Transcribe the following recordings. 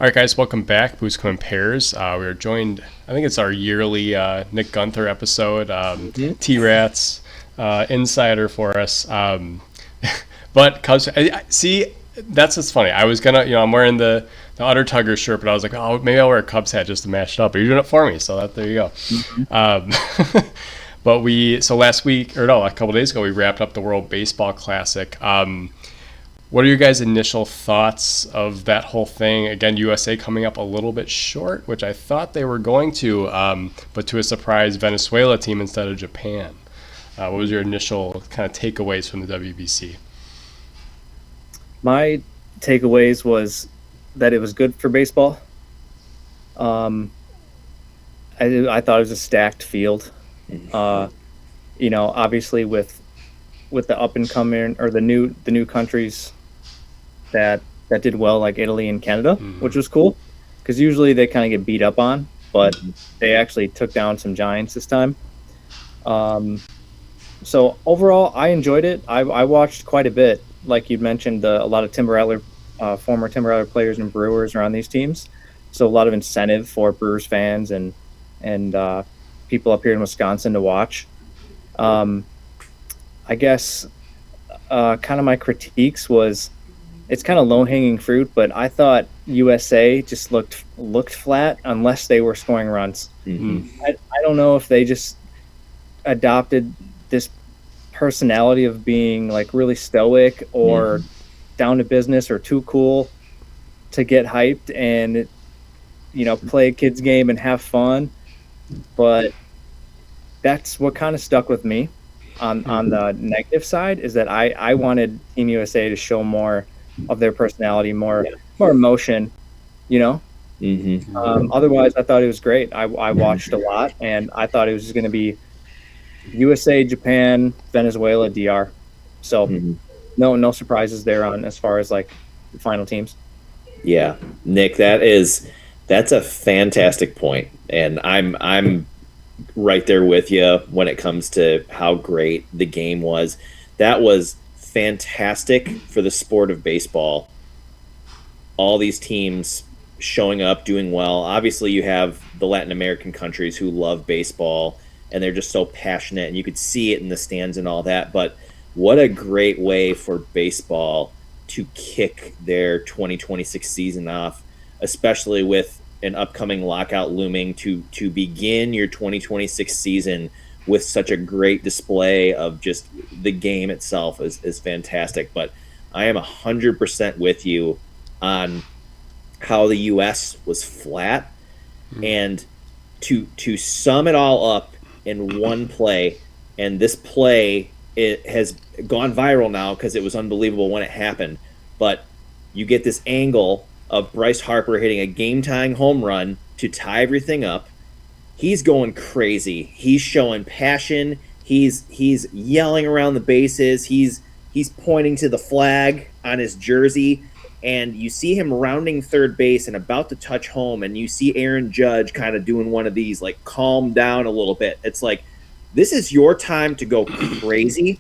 All right, guys, welcome back. Booze Come in Pairs. We are joined, I think it's our yearly Nick Guenther episode. T-Rats insider for us. But Cubs, see, that's what's funny. I was gonna, I'm wearing the Utter Tugger shirt, but I was like, oh, maybe I'll wear a Cubs hat just to match it up. But you're doing it for me, so there you go. But so last week, or no, a couple days ago, we wrapped up the World Baseball Classic. What are your guys' initial thoughts of that whole thing? Again, USA coming up a little bit short, which I thought they were going to, but to a surprise Venezuela team instead of Japan. What was your initial kind of takeaways from the WBC? My takeaways was that it was good for baseball. I thought it was a stacked field. Obviously with the up and coming or the new countries that did well, like Italy and Canada, which was cool because usually they kind of get beat up on, but they actually took down some giants this time. So overall, I enjoyed it. I watched quite a bit. Like you mentioned, a lot of former Timber Rattler players and Brewers are on these teams, so a lot of incentive for Brewers fans and people up here in Wisconsin to watch. I guess kind of my critiques was it's kind of low-hanging fruit, but I thought USA just looked flat unless they were scoring runs. I don't know if they just adopted this personality of being like really stoic or down to business or too cool to get hyped and play a kid's game and have fun, but that's what kind of stuck with me on the negative side is that I wanted Team USA to show more of their personality, more emotion, otherwise I thought it was great. I watched a lot and I thought it was just going to be USA, Japan, Venezuela, DR. So no surprises there on as far as like the final teams. Yeah, Nick, that's a fantastic point, and I'm right there with you when it comes to how great the game was. That was fantastic for the sport of baseball. All these teams showing up, doing well. Obviously, you have the Latin American countries who love baseball, and they're just so passionate, and you could see it in the stands and all that. But what a great way for baseball to kick their 2026 season off, especially with an upcoming lockout looming, to begin your 2026 season with such a great display of just the game itself is fantastic. But I am 100% with you on how the U.S. was flat, and to sum it all up in one play, and this play it has gone viral now because it was unbelievable when it happened, but you get this angle of Bryce Harper hitting a game-tying home run to tie everything up. He's going crazy. He's showing passion. He's yelling around the bases. He's pointing to the flag on his jersey, and you see him rounding third base and about to touch home, and you see Aaron Judge kind of doing one of these, like, calm down a little bit. It's like, this is your time to go crazy,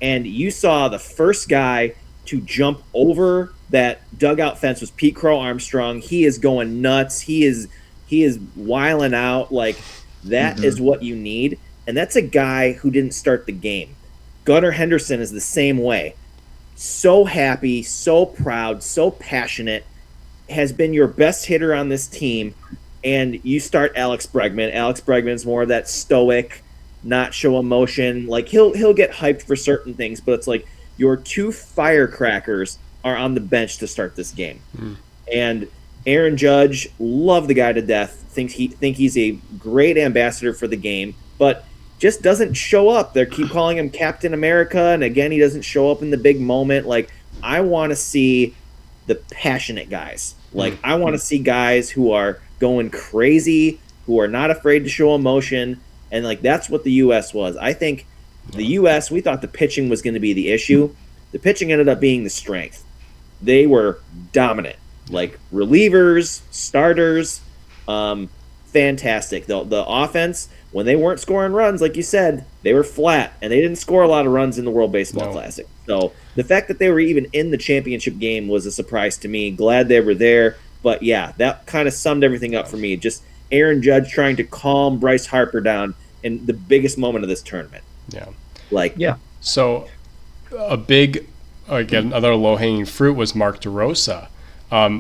and you saw the first guy to jump over that dugout fence was Pete Crow Armstrong. He is going nuts. He is wiling out. Like, that is what you need. And that's a guy who didn't start the game. Gunnar Henderson is the same way. So happy, so proud, so passionate, has been your best hitter on this team. And you start Alex Bregman. Alex Bregman's more of that stoic, not show emotion. Like, he'll get hyped for certain things, but it's like your two firecrackers are on the bench to start this game. And Aaron Judge, love the guy to death. Think he's a great ambassador for the game, but just doesn't show up. They keep calling him Captain America, and again, he doesn't show up in the big moment. Like, I want to see the passionate guys. Like, I want to see guys who are going crazy, who are not afraid to show emotion, and like that's what the U.S. was. I think the U.S., we thought the pitching was going to be the issue. The pitching ended up being the strength. They were dominant. Like, relievers, starters, fantastic. The offense, when they weren't scoring runs, like you said, they were flat, and they didn't score a lot of runs in the World Baseball Classic. So the fact that they were even in the championship game was a surprise to me. Glad they were there, But yeah, that kind of summed everything up for me. Just Aaron Judge trying to calm Bryce Harper down in the biggest moment of this tournament. Yeah. Yeah. So again, another low-hanging fruit was Mark DeRosa.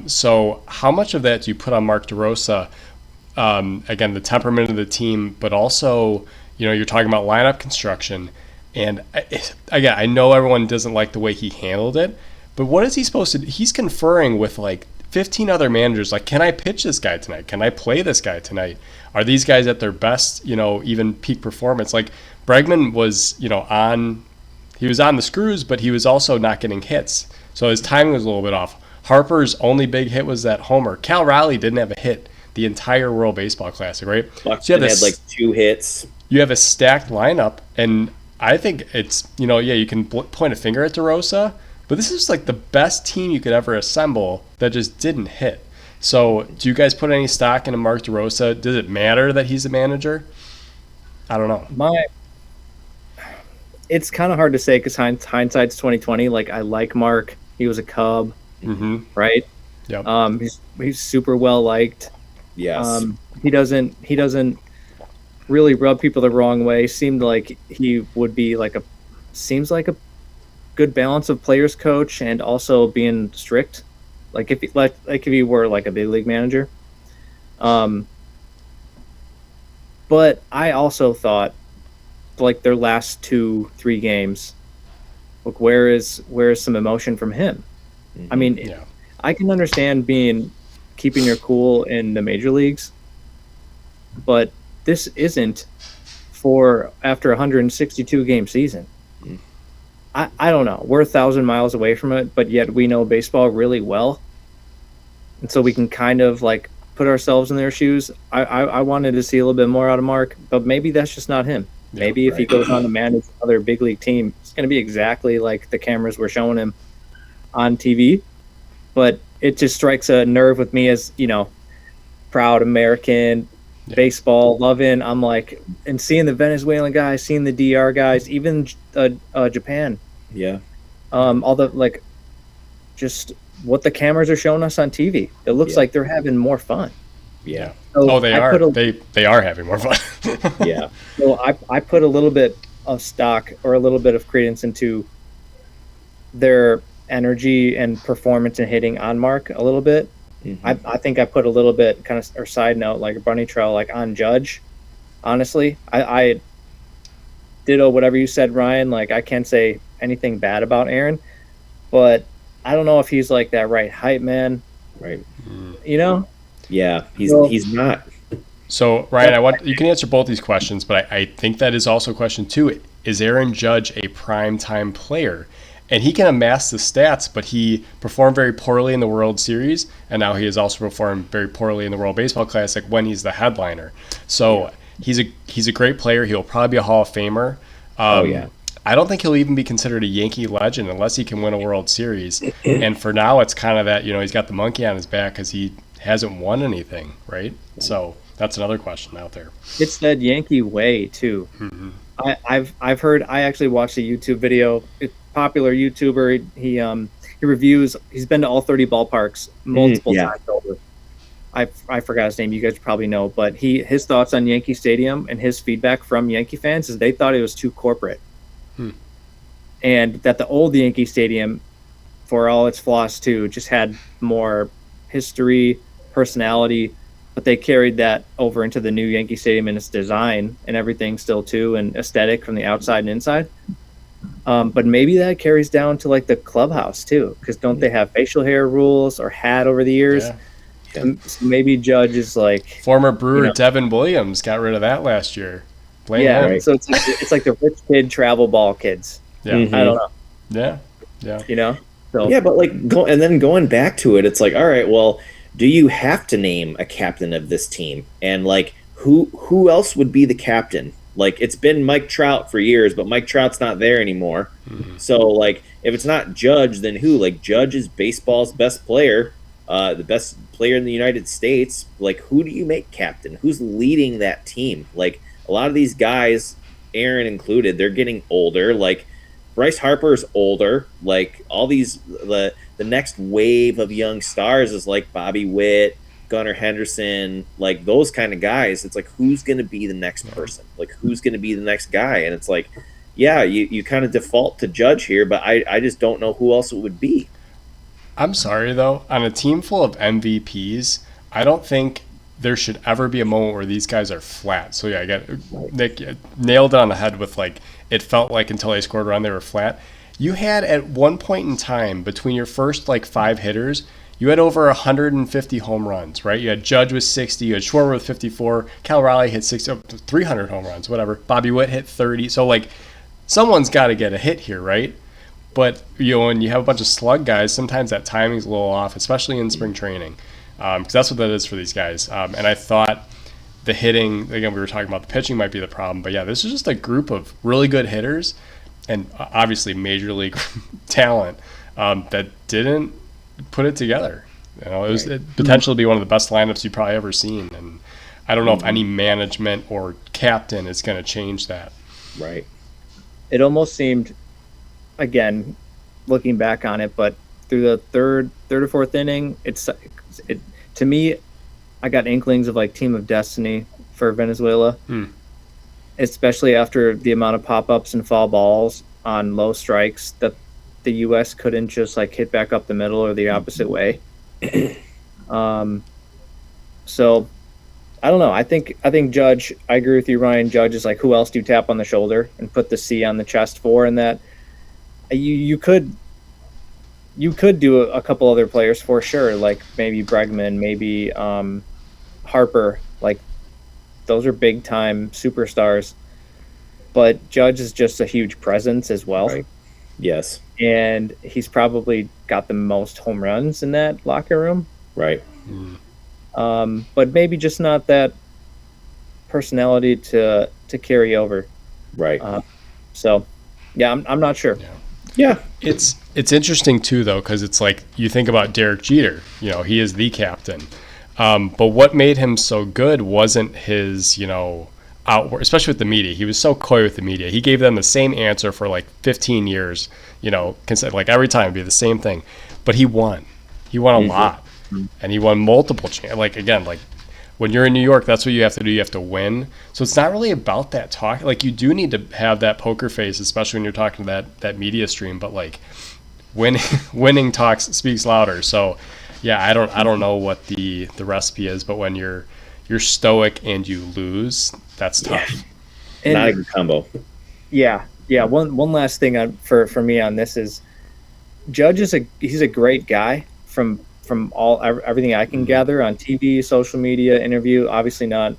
So how much of that do you put on Mark DeRosa? Again, the temperament of the team, but also, you're talking about lineup construction. And again, I know everyone doesn't like the way he handled it, but what is he supposed to do? He's conferring with like 15 other managers. Like, can I pitch this guy tonight? Can I play this guy tonight? Are these guys at their best, even peak performance? Like Bregman was, he was on the screws, but he was also not getting hits. So his timing was a little bit off. Harper's only big hit was that homer. Cal Raleigh didn't have a hit the entire World Baseball Classic, right? Buxton had like 2 hits. You have a stacked lineup, and I think it's, you can point a finger at DeRosa, but this is like the best team you could ever assemble that just didn't hit. So do you guys put any stock into Mark DeRosa? Does it matter that he's a manager? I don't know. It's kind of hard to say because hindsight's 2020. Like, I like Mark. He was a Cub, right? Yep. He's super well liked. Yes. He doesn't really rub people the wrong way. Seemed like he would be seems like a good balance of players coach and also being strict. Like if he were like a big league manager. But I also thought like their last 2-3 games, look, where is some emotion from him? I mean, I can understand keeping your cool in the major leagues, but this isn't for after a 162 game season. I don't know. We're 1,000 miles away from it, but yet we know baseball really well. And so we can kind of like put ourselves in their shoes. I wanted to see a little bit more out of Mark, but maybe that's just not him. Maybe if he goes on to manage another big league team, it's going to be exactly like the cameras were showing him on TV. But it just strikes a nerve with me as, proud American, baseball loving. I'm like, and seeing the Venezuelan guys, seeing the DR guys, even Japan. Yeah. All the like, just what the cameras are showing us on TV. It looks like they're having more fun. Yeah. So they are. They are having more fun. Yeah. So I put a little bit of stock or a little bit of credence into their energy and performance and hitting on Mark a little bit. I think I put a little bit kind of, or side note, like a bunny trail, like on Judge. Honestly, I ditto whatever you said, Ryan. Like, I can't say anything bad about Aaron, but I don't know if he's like that right hype man. Right. Yeah, he's not. So Ryan, you can answer both these questions, but I think that is also a question too. Is Aaron Judge a prime time player? And he can amass the stats, but he performed very poorly in the World Series, and now he has also performed very poorly in the World Baseball Classic when he's the headliner. So he's a great player. He'll probably be a Hall of Famer. I don't think he'll even be considered a Yankee legend unless he can win a World Series. And for now, it's kind of that, he's got the monkey on his back because he hasn't won anything, right? So that's another question out there. It's that Yankee way too. I've heard. I actually watched a YouTube video. Popular YouTuber. He reviews. He's been to all 30 ballparks multiple times over. I forgot his name. You guys probably know, but his thoughts on Yankee Stadium and his feedback from Yankee fans is they thought it was too corporate, and that the old Yankee Stadium, for all its flaws too, just had more history, personality, but they carried that over into the new Yankee Stadium and its design and everything still too, and aesthetic from the outside and inside. But maybe that carries down to like the clubhouse too, because don't they have facial hair rules or hat over the years? So maybe Judge is like former Brewer Devin Williams got rid of that last year. So it's like the rich kid travel ball kids. I don't know. So but like going back to it, it's like, all right, well, do you have to name a captain of this team? And like who else would be the captain? Like, it's been Mike Trout for years, but Mike Trout's not there anymore. So like, if it's not Judge, then who? Like, Judge is baseball's best player, the best player in the United States. Like, who do you make captain? Who's leading that team? Like, a lot of these guys, Aaron included, they're getting older. Like, Bryce Harper's older. Like all these, the next wave of young stars is like Bobby Witt, Gunnar Henderson, like those kind of guys. It's like, who's going to be the next person? Like, who's going to be the next guy? And it's like, yeah, you kind of default to Judge here, but I just don't know who else it would be. I'm sorry, though. On a team full of MVPs, I don't think there should ever be a moment where these guys are flat. So, yeah, I got Nick nailed it on the head with, like, it felt like until they scored a run, they were flat. You had at one point in time, between your first, like, 5 hitters, you had over 150 home runs, right? You had Judge with 60, you had Schwarber with 54, Cal Raleigh hit 60, 300 home runs, whatever. Bobby Witt hit 30. So, like, someone's got to get a hit here, right? But, you know, when you have a bunch of slug guys, sometimes that timing's a little off, especially in spring training, because that's what that is for these guys. And I thought the hitting, again, we were talking about the pitching might be the problem, but yeah, this is just a group of really good hitters and obviously major league talent that didn't put it together. You know, it was potential to be one of the best lineups you've probably ever seen, and I don't know if any management or captain is going to change that. Right. It almost seemed, again, looking back on it, but through the third or fourth inning, it to me, I got inklings of like Team of Destiny for Venezuela, especially after the amount of pop-ups and foul balls on low strikes that the U.S. couldn't just like hit back up the middle or the opposite way. So I don't know. I think Judge. I agree with you, Ryan. Judge is like, who else do you tap on the shoulder and put the C on the chest for? And that you could do a couple other players for sure, like maybe Bregman, maybe Harper. Like those are big time superstars. But Judge is just a huge presence as well. Right. Yes. And he's probably got the most home runs in that locker room. Right. But maybe just not that personality to carry over. Right. So, yeah, I'm not sure. Yeah. It's interesting too, though, because it's like you think about Derek Jeter. You know, he is the captain. But what made him so good wasn't his, you know, outward, especially with the media. He was so coy with the media. He gave them the same answer for like 15 years. You know, like every time it'd be the same thing. But he won. He won a lot, and he won multiple. Like again, like when you're in New York, that's what you have to do. You have to win. So it's not really about that talk. Like you do need to have that poker face, especially when you're talking to that media stream. But like winning talks speaks louder. So yeah, I don't know what the recipe is, but when you're stoic and you lose, that's tough. And not a good combo. Yeah. One last thing for me on this is Judge he's a great guy from everything I can gather on TV, social media, interview. Obviously not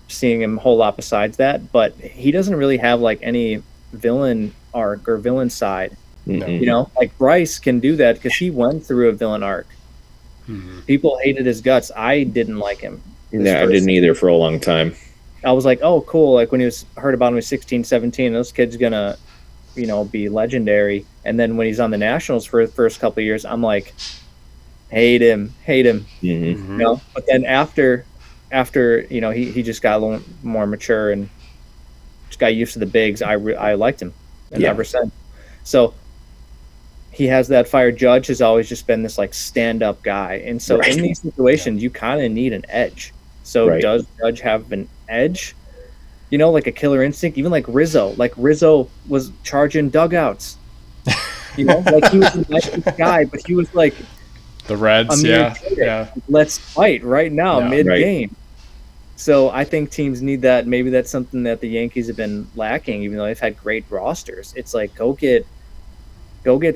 seeing him a whole lot besides that, but he doesn't really have like any villain arc or villain side. No. You know, like Bryce can do that because he went through a villain arc. People hated his guts. I didn't like him. No, I didn't either for a long time. I was like, oh, cool. Like when he heard about him, he was 16, 17, those kids gonna, you know, be legendary. And then when he's on the Nationals for the first couple of years, I'm like, hate him. You know. But then after you know, he just got a little more mature and just got used to the bigs. I liked him, and ever since. So he has that fire. Judge has always just been this like stand-up guy, and so in these situations, you kind of need an edge. So does Judge have an edge? You know, like a killer instinct. Even like Rizzo. Like Rizzo was charging dugouts. You know, like he was a nice guy, but he was like the Reds. Yeah. Let's fight right now, mid-game. So I think teams need that. Maybe that's something that the Yankees have been lacking, even though they've had great rosters. It's like go get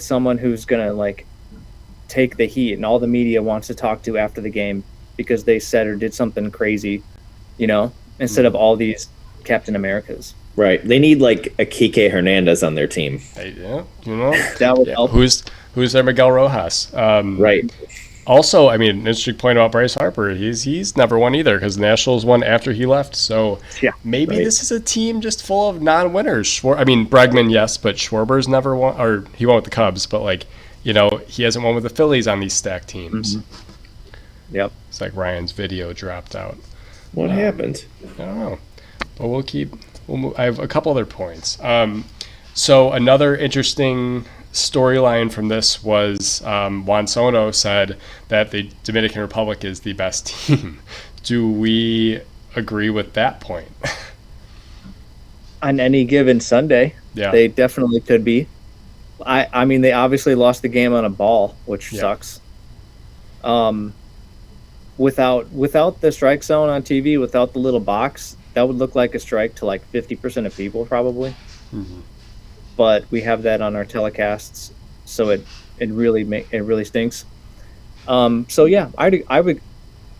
someone who's gonna like take the heat, and all the media wants to talk to after the game because they said or did something crazy, you know, instead of all these Captain Americas. Right. They need like a Kike Hernandez on their team. Yeah, you know, that would help. Who's their Miguel Rojas? Right. Also, I mean, an interesting point about Bryce Harper. He's never won either because the Nationals won after he left. So maybe this is a team just full of non-winners. I mean, Bregman, yes, but Schwarber's never won, or he won with the Cubs, but like, you know, he hasn't won with the Phillies on these stacked teams. Yep. It's like Ryan's video dropped out. What happened? I don't know. But we'll keep I have a couple other points. So another interesting storyline from this was Juan Soto said that the Dominican Republic is the best team. Do we agree with that point? On any given Sunday, Yeah. they definitely could be. I mean, they obviously lost the game on a ball, which sucks. Without the strike zone on TV, without the little box, that would look like a strike to like 50% of people probably. Mm-hmm. But we have that on our telecasts, so it really stinks. So yeah, I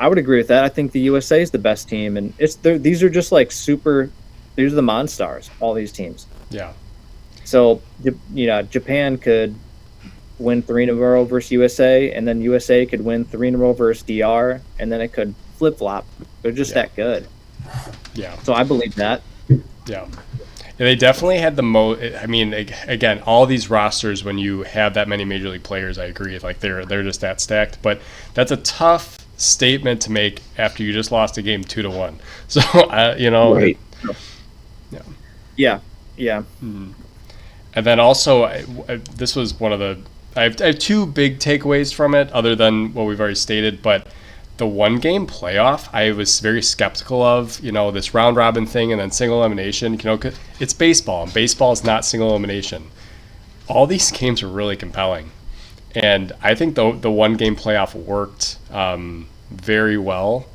would agree with that. I think the USA is the best team, and these are just like super. These are the Monstars, all these teams. Yeah. So Japan could win 3 in a row versus USA, and then USA could win 3 in a row versus DR, and then it could flip flop. They're just that good. Yeah. So I believe that. Yeah. They definitely had the most. I mean, again, all these rosters, when you have that many major league players, I agree. Like they're just that stacked. But that's a tough statement to make after you just lost a game 2-1. So Right. Yeah. Yeah. Mm-hmm. And then also, this was one of the. I have two big takeaways from it, other than what we've already stated. But the one game playoff, I was very skeptical of. This round robin thing and then single elimination. It's baseball, and baseball is not single elimination. All these games were really compelling, and I think the one game playoff worked very well.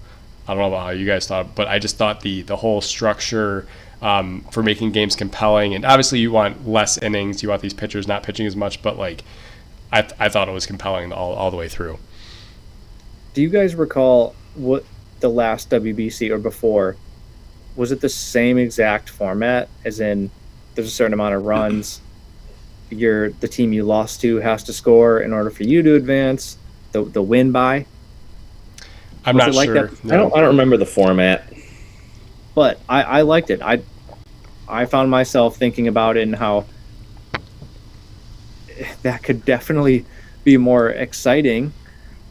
I don't know about how you guys thought, but I just thought the whole structure. For making games compelling, and obviously you want less innings, you want these pitchers not pitching as much, but like I thought it was compelling all the way through. Do you guys recall what the last WBC or before? Was it the same exact format, as in there's a certain amount of runs the team you lost to has to score in order for you to advance, the win by? I'm not like sure. That? No. I don't remember the format, but I liked it. I found myself thinking about it and how that could definitely be more exciting,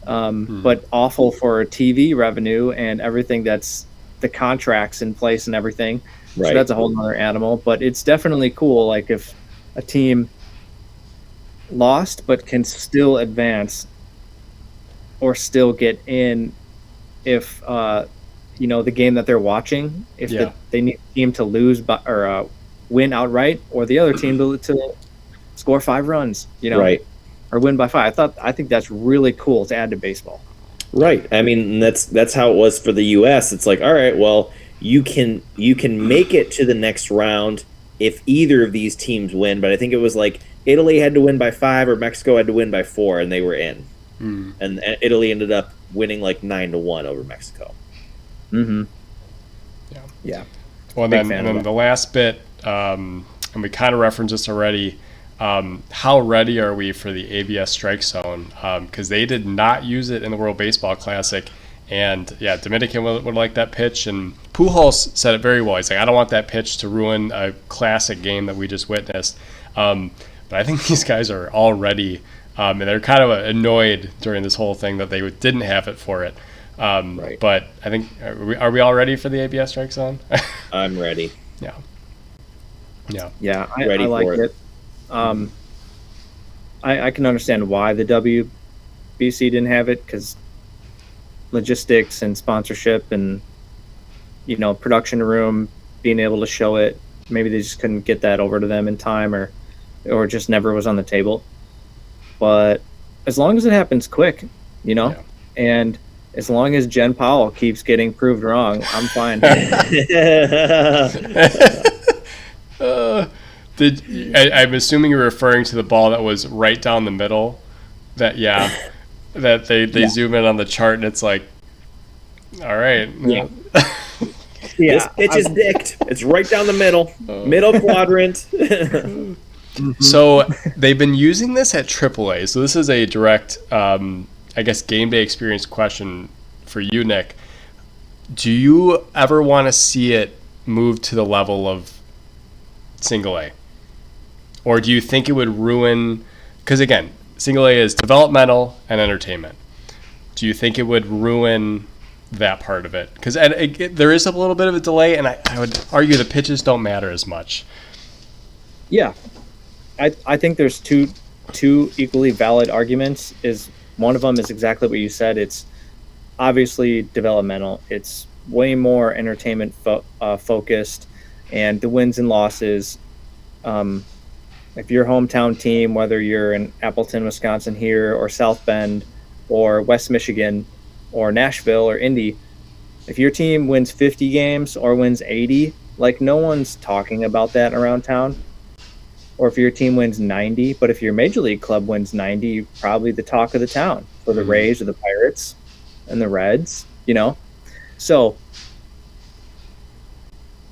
but awful for TV revenue and everything that's the contracts in place and everything. Right. So that's a whole other animal, but it's definitely cool. Like if a team lost but can still advance or still get in if the game that they're watching, if they need the team to lose or win outright, or the other team to score 5 runs, right, or win by 5. I think that's really cool to add to baseball. Right. I mean, that's how it was for the U.S. It's like, all right, well, you can make it to the next round if either of these teams win, but I think it was like Italy had to win by 5 or Mexico had to win by 4, and they were in. And Italy ended up winning like 9-1 over Mexico. Mm-hmm. Yeah. Well, and then the last bit, and we kind of referenced this already. How ready are we for the ABS Strikezone? Because they did not use it in the World Baseball Classic, and Dominican would like that pitch. And Pujols said it very well. He's like, I don't want that pitch to ruin a classic game that we just witnessed. But I think these guys are all ready, and they're kind of annoyed during this whole thing that they didn't have it for it. Right. But I think are we all ready for the ABS Strikezone? I'm ready. Yeah. I like it. I can understand why the WBC didn't have it, because logistics and sponsorship and production room, being able to show it, maybe they just couldn't get that over to them in time, or just never was on the table. But as long as it happens quick, and as long as Jen Powell keeps getting proved wrong, I'm fine. I'm assuming you're referring to the ball that was right down the middle. That they zoom in on the chart and it's like, all right. Yeah. This pitch is dicked. It's right down the middle quadrant. So they've been using this at AAA. So this is a direct, game day experience question for you, Nick. Do you ever want to see it move to the level of single A? Or do you think it would ruin, because again, single A is developmental and entertainment. Do you think it would ruin that part of it, because there is a little bit of a delay, and I would argue the pitches don't matter as much. Yeah, I think there's two equally valid arguments. Is one of them is exactly what you said. It's obviously developmental. It's way more entertainment focused, and the wins and losses. If your hometown team, whether you're in Appleton, Wisconsin here, or South Bend, or West Michigan, or Nashville, or Indy, if your team wins 50 games or wins 80, like no one's talking about that around town. Or if your team wins 90, but if your major league club wins 90, you're probably the talk of the town for the Rays or the Pirates and the Reds, So,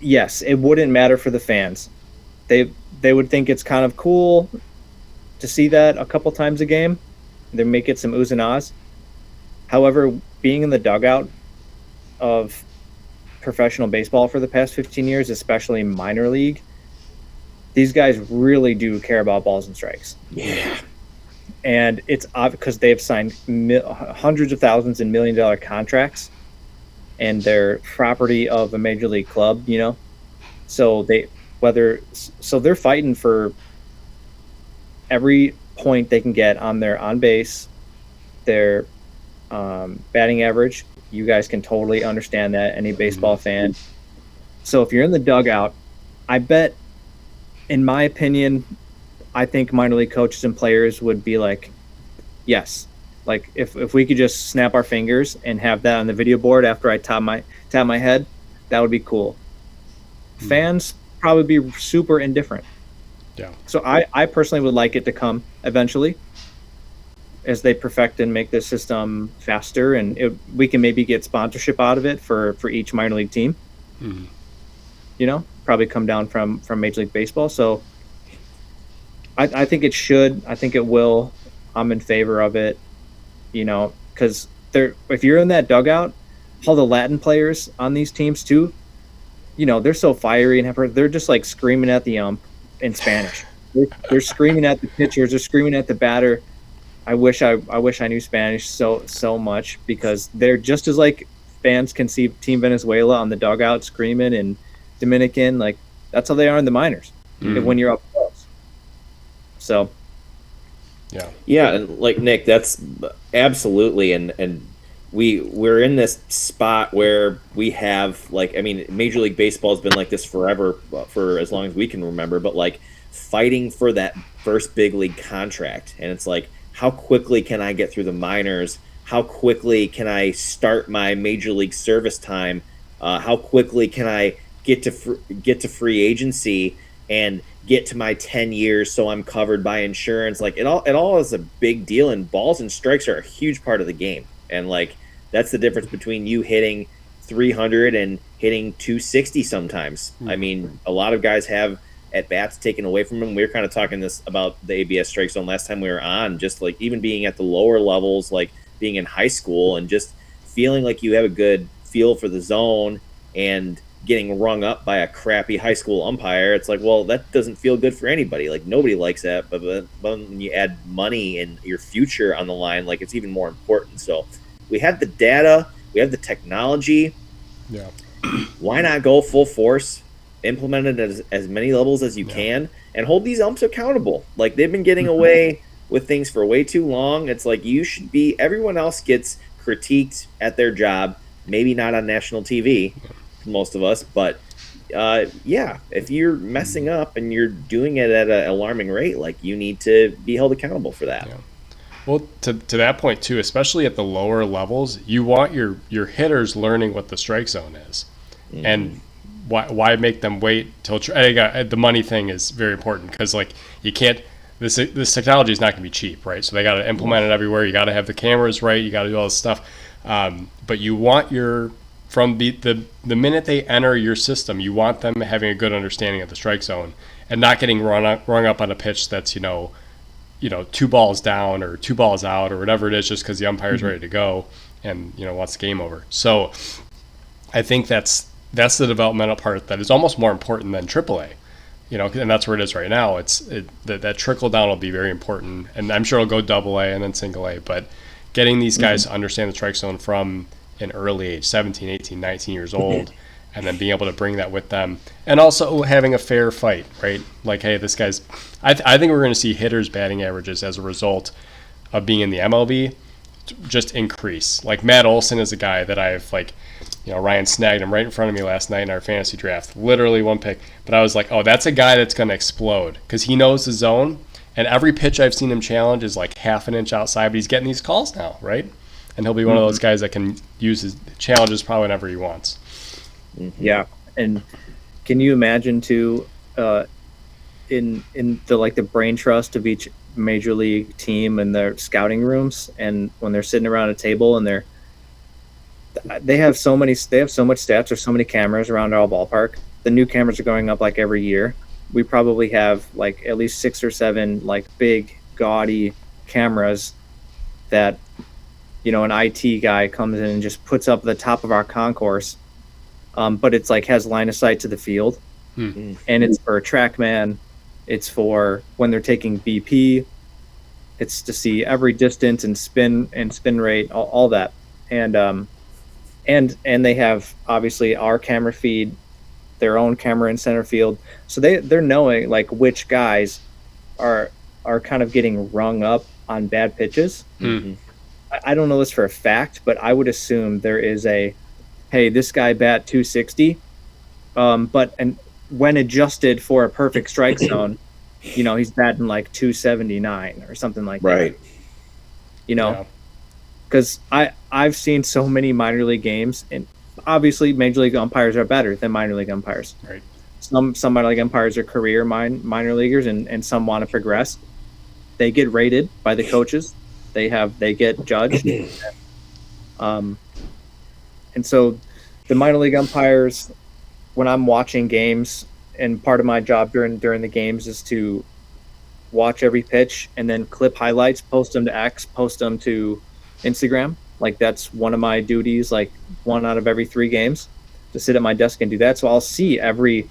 yes, it wouldn't matter for the fans. They would think it's kind of cool to see that a couple times a game. They make it some oohs and ahs. However, being in the dugout of professional baseball for the past 15 years, especially minor league, these guys really do care about balls and strikes. Yeah. And it's because they've signed hundreds of thousands and $1 million contracts, and they're property of a major league club, So they're fighting for every point they can get on their on base, their batting average. You guys can totally understand that, any baseball fan. So if you're in the dugout, I bet, in my opinion, I think minor league coaches and players would be like, yes. Like if we could just snap our fingers and have that on the video board after I tap my head, that would be cool. Fans probably be super indifferent. Yeah. So I personally would like it to come eventually, as they perfect and make the system faster, and we can maybe get sponsorship out of it for each minor league team. Probably come down from Major League Baseball. So I think it should. I think it will. I'm in favor of it. Because if you're in that dugout, all the Latin players on these teams too, they're so fiery and they're just like screaming at the ump in Spanish. They're screaming at the pitchers. They're screaming at the batter. I wish I knew Spanish so much, because they're just as like fans can see Team Venezuela on the dugout screaming, and Dominican, like that's how they are in the minors when you're up close. So. Yeah, and like Nick, that's absolutely, and we're in this spot where we have Major League Baseball has been like this forever, for as long as we can remember, but like fighting for that first big league contract, and it's like, how quickly can I get through the minors? How quickly can I start my major league service time? How quickly can I get to free agency and get to my 10 years so I'm covered by insurance? Like it all is a big deal, and balls and strikes are a huge part of the game. And like that's the difference between you hitting 300 and hitting 260 sometimes. I mean, a lot of guys have at bats taken away from them. We were kind of talking this about the ABS Strikezone last time we were on, just like even being at the lower levels, like being in high school and just feeling like you have a good feel for the zone and getting rung up by a crappy high school umpire. It's like, well, that doesn't feel good for anybody. Like nobody likes that, but when you add money and your future on the line, like it's even more important. So we have the data, we have the technology. Yeah. Why not go full force, implement it at as many levels as you can, and hold these umps accountable? Like they've been getting away with things for way too long. It's like everyone else gets critiqued at their job, maybe not on national TV, most of us, but if you're messing up and you're doing it at an alarming rate, like you need to be held accountable for that. Yeah. Well, to that point too, especially at the lower levels, you want your hitters learning what the strike zone is, and why make them wait till the money thing is very important, because like you can't. This technology is not going to be cheap, right? So they got to implement it everywhere. You got to have the cameras right. You got to do all this stuff, but you want from the minute they enter your system, you want them having a good understanding of the strike zone and not getting rung up on a pitch that's 2 balls down or 2 balls out or whatever it is, just because the umpire's ready to go and wants the game over. So I think that's the developmental part that is almost more important than AAA. And that's where it is right now. That trickle down will be very important, and I'm sure it'll go AA and then single A. But getting these guys to understand the strike zone from an early age, 17, 18, 19 years old, and then being able to bring that with them. And also having a fair fight, right? Like, hey, this guy's – I think we're going to see hitters' batting averages as a result of being in the MLB just increase. Like Matt Olson is a guy that I've like – Ryan snagged him right in front of me last night in our fantasy draft. Literally one pick. But I was like, oh, that's a guy that's going to explode because he knows the zone. And every pitch I've seen him challenge is like half an inch outside, but he's getting these calls now, right? And he'll be one of those guys that can use his challenges probably whenever he wants. Yeah. And can you imagine too, in the brain trust of each major league team and their scouting rooms, and when they're sitting around a table and they have so much stats. There's so many cameras around our ballpark. The new cameras are going up like every year. We probably have like at least 6 or 7 like big gaudy cameras that, an IT guy comes in and just puts up at the top of our concourse. But it's like has line of sight to the field, and it's for TrackMan. It's for when they're taking BP. It's to see every distance and spin rate, all that, and they have obviously our camera feed, their own camera in center field, so they're knowing like which guys are kind of getting rung up on bad pitches. I don't know this for a fact, but I would assume there is hey, this guy bat 260, but when adjusted for a perfect strike zone, he's batting like 279 or something like that. Right. Because I've seen so many minor league games, and obviously major league umpires are better than minor league umpires. Right. Some minor league umpires are career minor leaguers, and some want to progress. They get rated by the coaches. They get judged. And so the minor league umpires, when I'm watching games, and part of my job during the games is to watch every pitch and then clip highlights, post them to X, post them to Instagram. Like that's one of my duties, like 1 out of every 3 games, to sit at my desk and do that. So I'll see every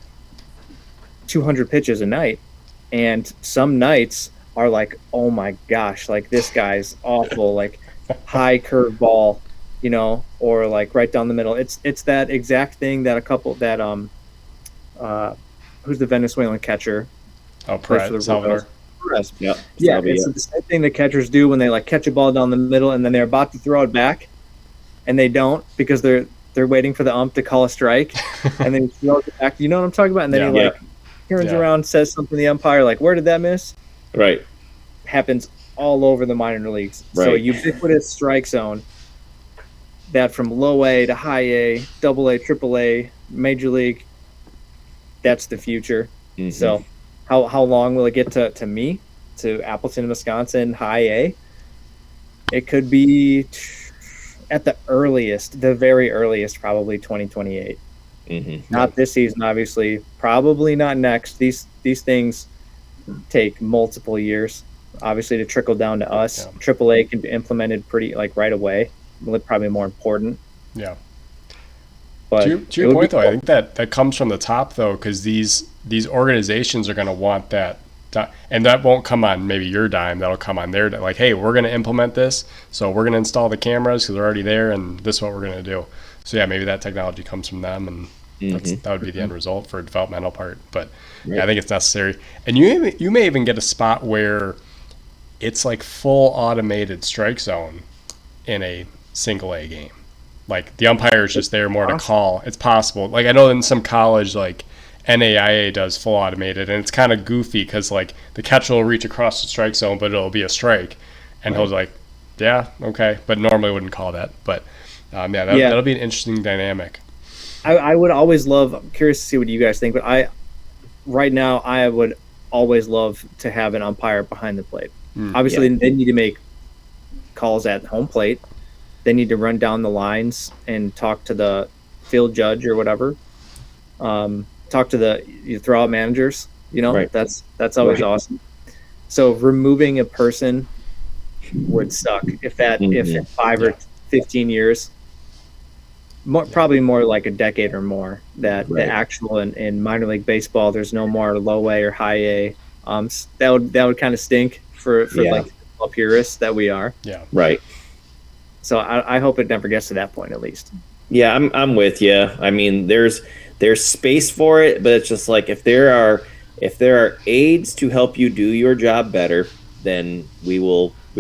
200 pitches a night, and some nights are like, oh my gosh, like this guy's awful, like high curve ball, or like right down the middle. It's that exact thing that who's the Venezuelan catcher? Oh, Perez, Salvador. Perez. Yeah, it's the same thing the catchers do when they like catch a ball down the middle and then they're about to throw it back, and they don't because they're waiting for the ump to call a strike, and then he throws it back. You know what I'm talking about? And then he turns around, says something to the umpire, like, "Where did that miss?" Right. Happens all over the minor leagues. Right. So ubiquitous strike zone. That from low A to high A, double A, triple A, major league. That's the future. So how long will it get to me, to Appleton, Wisconsin, high A? It could be at the very earliest, probably 2028. Not this season, obviously. Probably not next. These things take multiple years, obviously, to trickle down to us. Triple A can be implemented pretty right away. Probably more important. Yeah. But to your point, though, I think that comes from the top, though, because these organizations are going to want that, and that won't come on maybe your dime. That'll come on their dime. Like, hey, we're going to implement this, so we're going to install the cameras because they're already there, and this is what we're going to do. So yeah, maybe that technology comes from them, and that would be the end result for a developmental part. But yeah, I think it's necessary. And you may even get a spot where it's like full automated strike zone in a single A game. Like the umpire is just there more to call. It's possible. Like I know in some college, like NAIA does full automated, and it's kind of goofy because like the catcher will reach across the strike zone, but it'll be a strike, and he'll like, yeah, okay, but normally wouldn't call that. But that'll be an interesting dynamic. I would always love. I'm curious to see what you guys think, but right now I would always love to have an umpire behind the plate. Obviously, they need to make calls at home plate. They need to run down the lines and talk to the field judge or whatever. Talk to the throwout managers. That's always awesome. So removing a person would suck if in 5 or 15 years, probably more like a decade or more, that the actual in minor league baseball, there's no more low A or high A. That would kind of stink for like the purists that we are. Yeah. Right. So I hope it never gets to that point, at least. Yeah, I'm with you. I mean, there's space for it, but it's just like if there are aids to help you do your job better, then we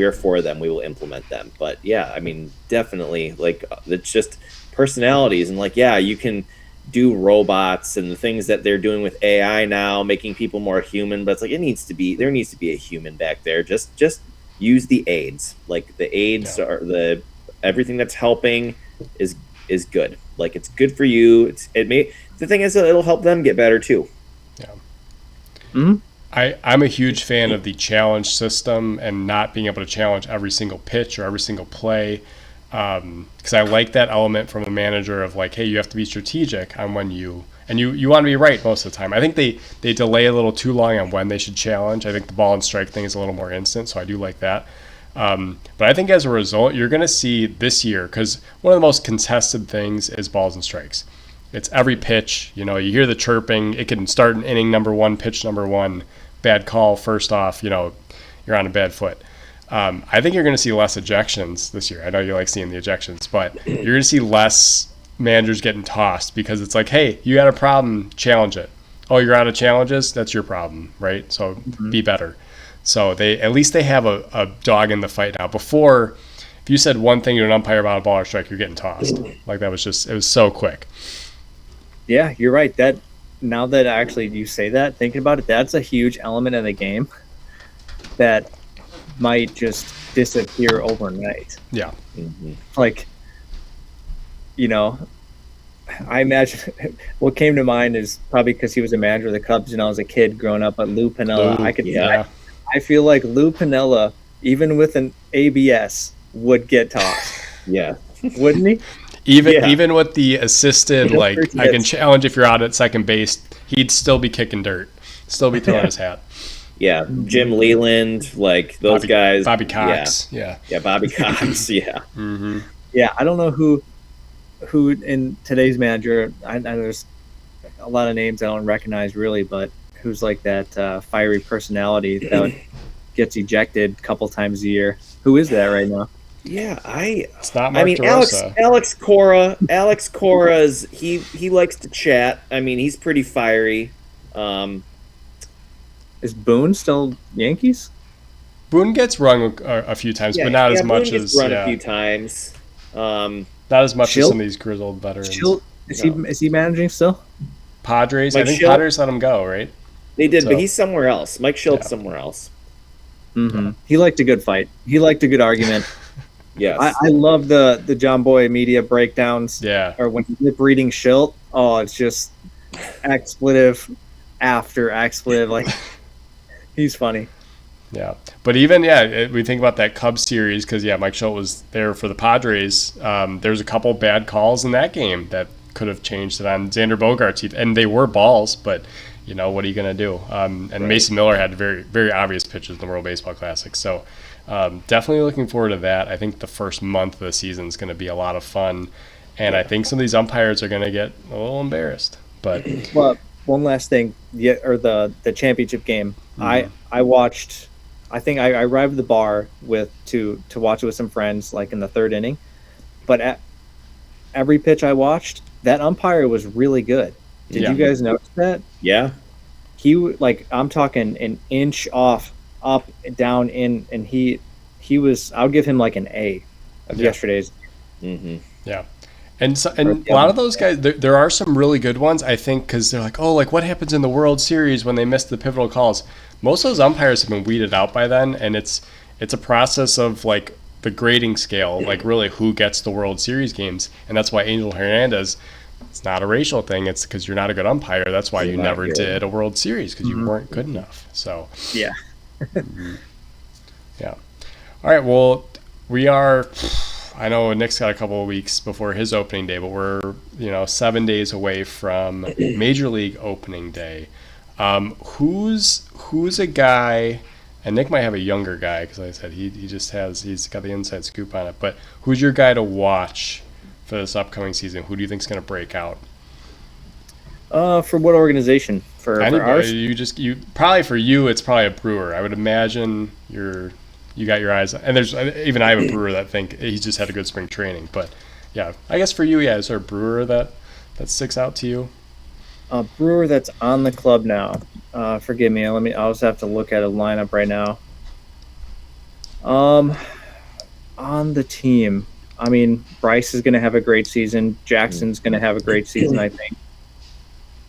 are for them. We will implement them. But yeah, I mean, definitely, like, it's just personalities, and like, yeah, you can do robots and the things that they're doing with AI now, making people more human. But it's like there needs to be a human back there. Just use the aids. Like the aids are everything that's helping is good. Like it's good for you. The thing is that it'll help them get better too. Yeah. Mm-hmm. I'm a huge fan of the challenge system and not being able to challenge every single pitch or every single play, because I like that element from the manager of like, hey, you have to be strategic on when you want to be right most of the time. I think they delay a little too long on when they should challenge. I think the ball and strike thing is a little more instant, so I do like that. But I think as a result, you're going to see this year, because one of the most contested things is balls and strikes. It's every pitch. You hear the chirping. It can start in inning number one, pitch number one, bad call, first off, you're on a bad foot. I think you're going to see less ejections this year. I know you like seeing the ejections, but you're going to see less managers getting tossed because it's like, hey, you got a problem, challenge it. Oh, you're out of challenges? That's your problem, right? So be better. So at least they have a dog in the fight now. Before, if you said one thing to an umpire about a ball or strike, you're getting tossed. Like it was so quick. Yeah, you're right. Now that actually you say that, thinking about it, that's a huge element of the game that might just disappear overnight. Yeah. Mm-hmm. Like, I imagine what came to mind is probably because he was a manager of the Cubs and I was a kid growing up, but Lou Piniella. I feel like Lou Piniella, even with an ABS, would get tossed. Yeah. Wouldn't he? Even with the assisted, like, I can challenge if you're out at second base, he'd still be kicking dirt, still be throwing his hat. Yeah, Jim Leland, like those guys. Bobby Cox. Yeah, Bobby Cox. Yeah. Mm-hmm. Yeah, I don't know who in today's manager. I know there's a lot of names I don't recognize really, but who's like that fiery personality that gets ejected a couple times a year? Who is that right now? Yeah, it's not Mark DeRosa. Alex Cora. Alex Cora's he likes to chat. I mean, he's pretty fiery. Is Boone still Yankees? Boone gets rung a few times, but not as much Boone as gets run a few times. Not as much as some of these grizzled veterans. Is he managing still? Padres. Mike I think Schilt? Padres let him go, right? They did, but he's somewhere else. Mike Schilt's somewhere else. Mm-hmm. He liked a good fight. He liked a good argument. Yes. I love the John Boy media breakdowns. Yeah. Or when he's reading Schilt. Oh, it's just expletive after expletive. Like, he's funny. Yeah. But even, we think about that Cubs series because, Mike Schilt was there for the Padres. There's a couple bad calls in that game that could have changed it on Xander Bogaerts. And they were balls, but, what are you going to do? And right. Mason Miller had very, very obvious pitches in the World Baseball Classic. So definitely looking forward to that. I think the first month of the season is going to be a lot of fun. And I think some of these umpires are going to get a little embarrassed. But well, one last thing, the championship game. Mm-hmm. I watched. I think I arrived at the bar to watch it with some friends, like in the third inning. But at every pitch I watched, that umpire was really good. Did you guys notice that? Yeah. I'm talking an inch off, up, down, in, and he was. I would give him like an A of yesterday's. Mm-hmm. Yeah. And a lot of those guys, there are some really good ones, I think, because they're like, oh, like what happens in the World Series when they miss the pivotal calls? Most of those umpires have been weeded out by then, and it's a process of like the grading scale, like really who gets the World Series games, and that's why Angel Hernandez, it's not a racial thing, it's because you're not a good umpire. That's why you never did a World Series, because you weren't good enough. So yeah. Yeah. All right, well, we are... I know Nick's got a couple of weeks before his opening day, but we're 7 days away from Major League opening day. Who's a guy, and Nick might have a younger guy because like I said he's got the inside scoop on it. But who's your guy to watch for this upcoming season? Who do you think is going to break out? For what organization? For ours? You probably for you it's probably a Brewer. I would imagine you got your eyes on. And there's even I have a brewer that think he's just had a good spring training. But yeah, I guess for you, is there a brewer that sticks out to you? A brewer that's on the club now. Forgive me. I'll just have to look at a lineup right now. On the team, I mean, Bryce is going to have a great season. Jackson's going to have a great season, I think,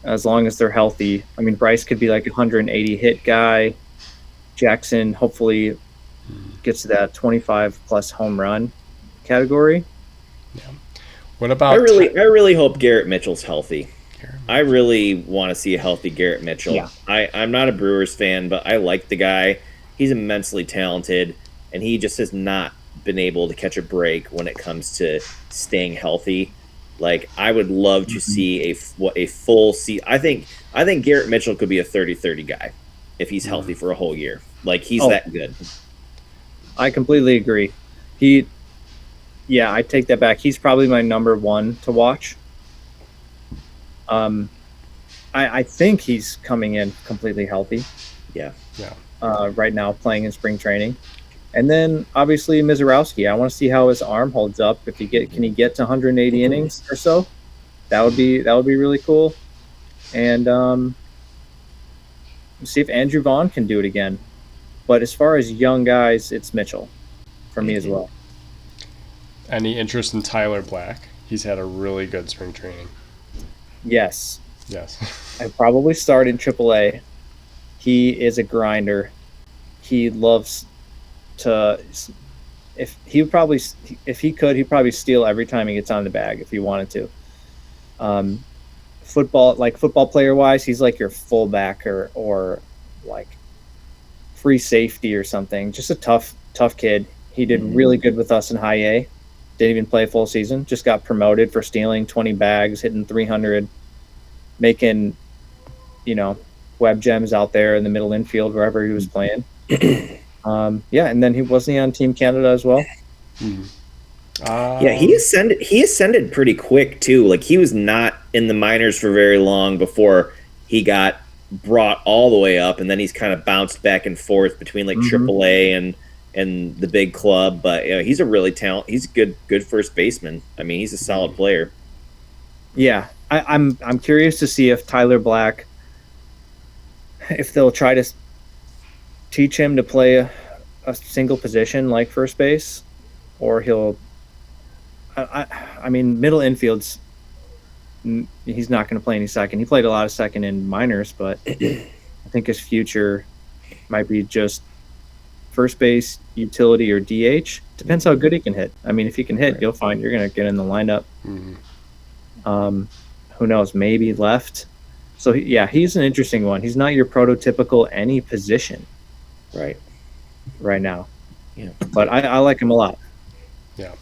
as long as they're healthy. I mean, Bryce could be like a 180 hit guy. Jackson hopefully gets to that 25 plus home run category. Yeah. What about? I really hope Garrett Mitchell's healthy. I really want to see a healthy Garrett Mitchell. Yeah. I'm not a Brewers fan, but I like the guy. He's immensely talented, and he just has not been able to catch a break when it comes to staying healthy. Like, I would love to see a full season. I think Garrett Mitchell could be a 30-30 guy if he's healthy for a whole year. Like, he's that good. I completely agree. I take that back. He's probably my number one to watch. I think he's coming in completely healthy. Yeah. Right now, playing in spring training, and then obviously Mizorowski. I want to see how his arm holds up. Can he get to 180 innings or so? That would be really cool. And see if Andrew Vaughn can do it again. But as far as young guys, it's Mitchell for me as well. Any interest in Tyler Black? He's had a really good spring training. Yes. I'd probably start in AAA. He is a grinder. He loves to. If he could, he'd probably steal every time he gets on the bag if he wanted to. Football player wise, he's like your fullback or like free safety or something. Just a tough kid. He did really good with us in high A. Didn't even play a full season. Just got promoted for stealing 20 bags, hitting 300, making, web gems out there in the middle infield wherever he was playing. And then he wasn't on Team Canada as well. He ascended pretty quick too. Like, he was not in the minors for very long before he got brought all the way up, and then he's kind of bounced back and forth between like AAA and the big club. But he's a really talented. He's a good first baseman. I mean, he's a solid player. Yeah, I'm curious to see if Tyler Black, if they'll try to teach him to play a single position like first base, or he'll. I mean, middle infield's. He's not going to play any second. He played a lot of second in minors, but I think his future might be just first base, utility, or DH. Depends how good he can hit. I mean, if he can hit, you'll find you're going to get in the lineup. Who knows? Maybe left. So he's an interesting one. He's not your prototypical any position, right now. Yeah, but I like him a lot. Yeah.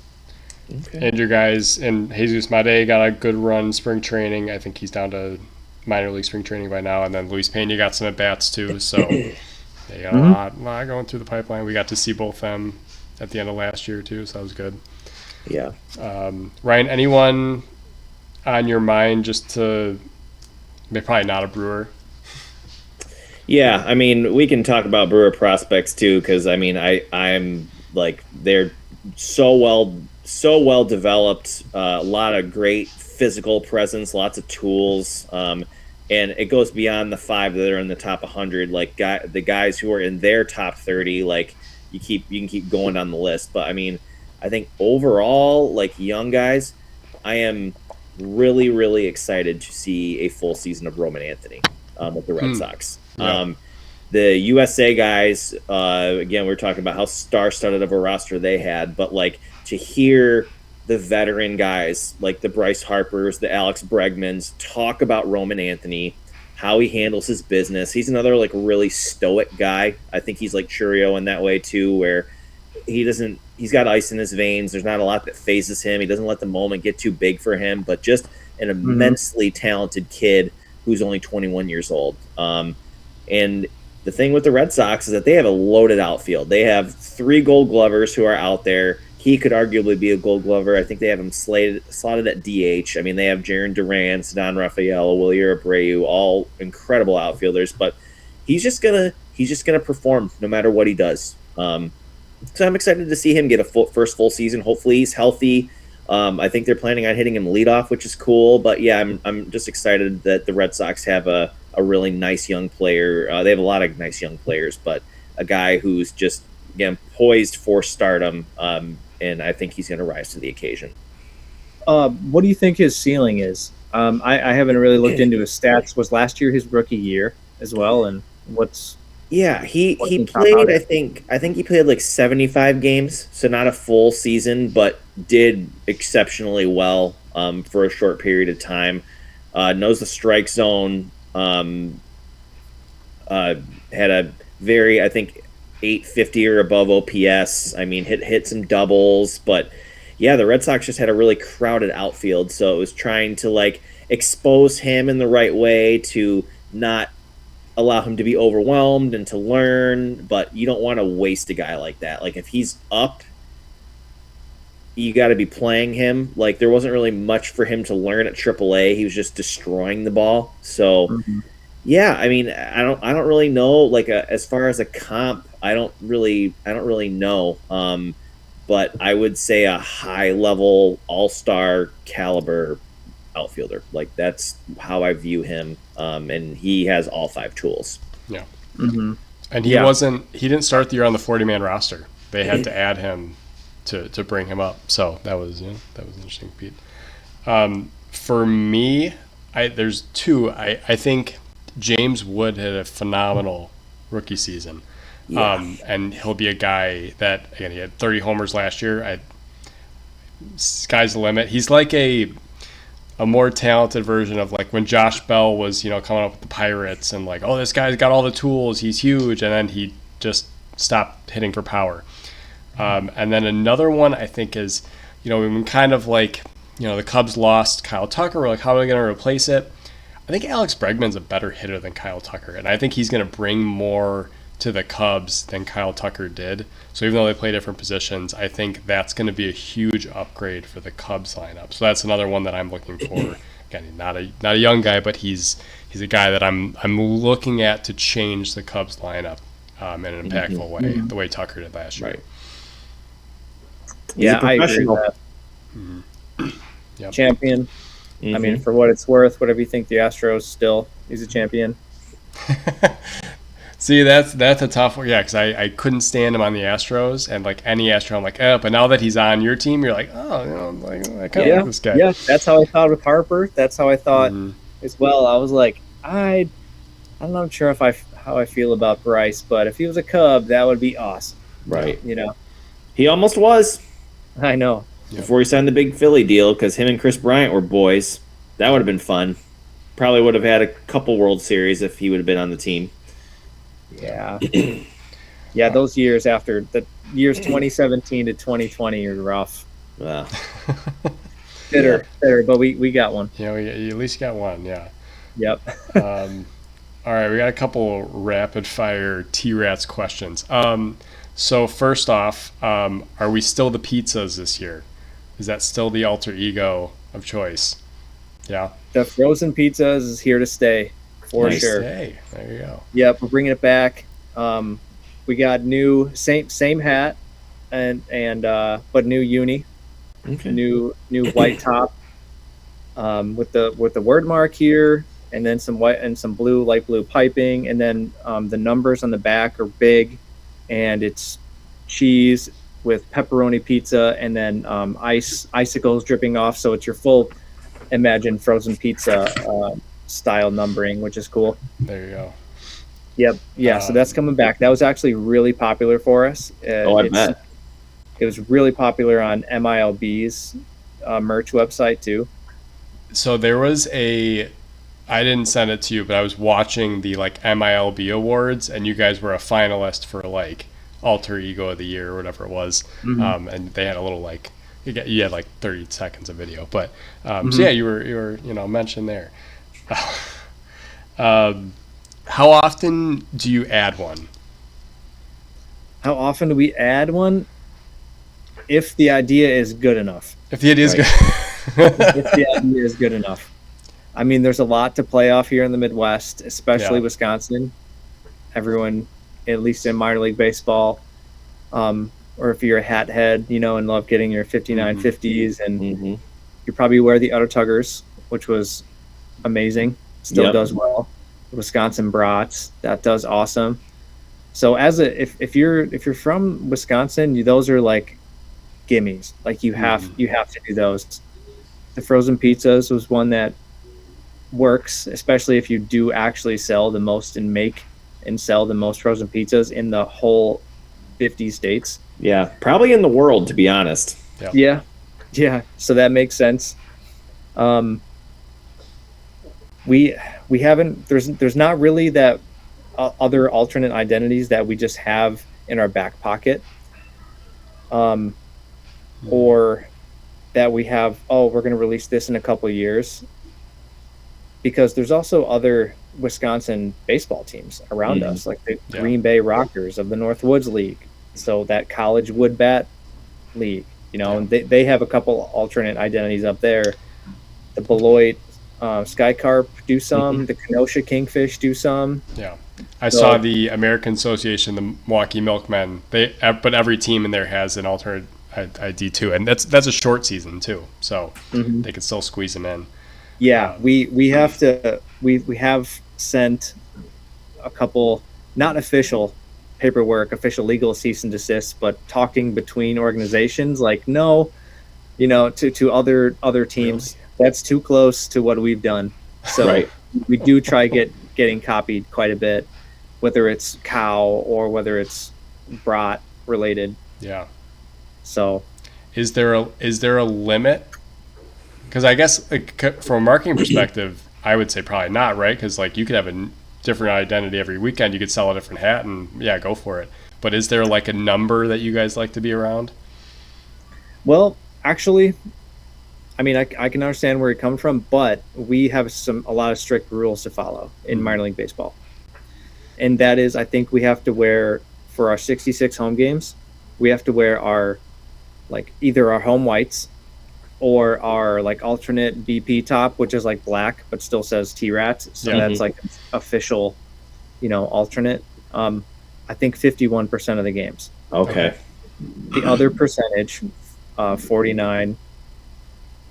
Okay. And your guys, and Jesus Made got a good run spring training. I think he's down to minor league spring training by now. And then Luis Pena got some at bats too. So they got a lot going through the pipeline. We got to see both them at the end of last year too, so that was good. Yeah. Ryan, anyone on your mind just to probably not a Brewer? Yeah, I mean, we can talk about Brewer prospects too, because I mean, I'm like, they're so well developed, a lot of great physical presence, lots of tools, and it goes beyond the 5 that are in the top 100. Like the guys who are in their top 30, like you can keep going down the list. But I mean, I think overall, like young guys, I am really, really excited to see a full season of Roman Anthony with the Red Sox. Yeah. The USA guys, again, we were talking about how star-studded of a roster they had, but like to hear the veteran guys like the Bryce Harpers, the Alex Bregmans talk about Roman Anthony, how he handles his business. He's another like really stoic guy. I think he's like Churio in that way too, where he's got ice in his veins. There's not a lot that phases him. He doesn't let the moment get too big for him, but just an immensely talented kid who's only 21 years old. And the thing with the Red Sox is that they have a loaded outfield. They have 3 Gold Glovers who are out there. He could arguably be a Gold Glover. I think they have him slotted at DH. I mean, they have Jaron Duran, Cedon Rafael, Wilyer Abreu, all incredible outfielders. But he's just gonna perform no matter what he does. So I'm excited to see him get a first full season. Hopefully he's healthy. I think they're planning on hitting him leadoff, which is cool. But yeah, I'm just excited that the Red Sox have a really nice young player. They have a lot of nice young players, but a guy who's just, again, poised for stardom. And I think he's going to rise to the occasion. What do you think his ceiling is? I haven't really looked into his stats. Was last year his rookie year as well? And he played, I think he played like 75 games, so not a full season, but did exceptionally well for a short period of time. Knows the strike zone. Had a very, I think, 850 or above OPS. I mean, hit some doubles, but yeah, the Red Sox just had a really crowded outfield, so it was trying to like expose him in the right way to not allow him to be overwhelmed and to learn, but you don't want to waste a guy like that. Like, if he's up, you got to be playing him. Like, there wasn't really much for him to learn at AAA. He was just destroying the ball. So, yeah, I mean, I don't really know. Like, as far as a comp, I don't really know. But I would say a high level all-star caliber outfielder. Like, that's how I view him. And he has all 5 tools. Yeah. And he didn't start the year on the 40-man roster. They had to add him to bring him up. So that was interesting, Pete. For me, there's 2. I think James Wood had a phenomenal rookie season. Yeah. And he'll be a guy that, again, he had 30 homers last year. Sky's the limit. He's like a more talented version of like when Josh Bell was, coming up with the Pirates and like, oh, this guy's got all the tools, he's huge, and then he just stopped hitting for power. And then another one I think is, we've been kind of like, the Cubs lost Kyle Tucker. We're like, how are we going to replace it? I think Alex Bregman's a better hitter than Kyle Tucker, and I think he's going to bring more to the Cubs than Kyle Tucker did. So even though they play different positions, I think that's going to be a huge upgrade for the Cubs lineup. So that's another one that I'm looking for. Again, not a young guy, but he's a guy that I'm looking at to change the Cubs lineup in an impactful way, the way Tucker did last year. Right. Yeah, I agree with that. Yep. Champion. I mean, for what it's worth, whatever you think the Astros, he's a champion. See, that's a tough one. Yeah, because I couldn't stand him on the Astros, and like any Astro, I'm like, but now that he's on your team, you're like, oh, I kind of like this guy. Yeah, that's how I thought with Harper. That's how I thought as well. I was like, I'm not sure how I feel about Bryce, but if he was a Cub, that would be awesome. Right. He almost was. I know. Before he signed the big Philly deal, because him and Chris Bryant were boys. That would have been fun. Probably would have had a couple World Series if he would have been on the team. Yeah. Yeah, those years after the years 2017 to 2020 are rough. Wow. Bitter, but we got one. We at least got one, yeah. Yep. All right, we got a couple rapid fire T-Rats questions. So first off, are we still the pizzas this year? Is that still the alter ego of choice? Yeah. The frozen pizzas is here to stay, for sure. There you go. Yep, we're bringing it back. We got new same hat, and but new uni, new white top, with the word mark here, and then some white and some light blue piping, and then the numbers on the back are big, and it's cheese with pepperoni pizza, and then icicles dripping off, so it's your full imagine frozen pizza style numbering, which is cool. There you go. Yep. Yeah. So that's coming back. That was actually really popular for us. I bet. It was really popular on MILB's merch website too. So there was I didn't send it to you, but I was watching the like MILB awards, and you guys were a finalist for like alter ego of the year or whatever it was. And they had a little like, you had like 30 seconds of video, but so yeah, you were mentioned there. How often do you add one? How often do we add one? If the idea is good enough. If the idea is good. If the idea is good enough. I mean, there's a lot to play off here in the Midwest, especially Wisconsin. Everyone, at least in minor league baseball, or if you're a hat head, and love getting your 5950s, and Mm-hmm. you probably wear the Auto Tuggers, which was amazing. Still Yep. does well. The Wisconsin Brats, that does awesome. So if you're from Wisconsin, those are like gimmies. Like you have to do those. The frozen pizzas was one that works, especially if you do actually sell the most and make and sell the most frozen pizzas in the whole 50 states. Yeah, probably in the world, to be honest. Yeah. So that makes sense. We haven't. There's not really that other alternate identities that we just have in our back pocket, or that we have. Oh, we're going to release this in a couple of years. Because there's also other Wisconsin baseball teams around us, like the Green Bay Rockers of the Northwoods League. So that college wood bat league, and they have a couple alternate identities up there. The Beloit Sky Carp do some. The Kenosha Kingfish do some. Yeah, I saw the American Association, the Milwaukee Milkmen. But every team in there has an alternate ID too, and that's a short season too, so they can still squeeze them in. Yeah, we have to. We have sent a couple, not official paperwork, official legal cease and desist, but talking between organizations, like no, to other teams. Really? That's too close to what we've done. So we do try getting copied quite a bit, whether it's cow or whether it's brat related. Yeah. So, is there a limit? Because I guess from a marketing perspective, I would say probably not, right? Because you could have a different identity every weekend. You could sell a different hat, and go for it. But is there a number that you guys like to be around? Well, actually, I mean, I can understand where you're coming from, but we have a lot of strict rules to follow in minor league baseball, and that is, I think we have to wear, for our 66 home games, we have to wear our either our home whites or our alternate BP top, which is black but still says T-Rats. So that's an official, alternate. I think 51% of the games. Okay. The other percentage, 49,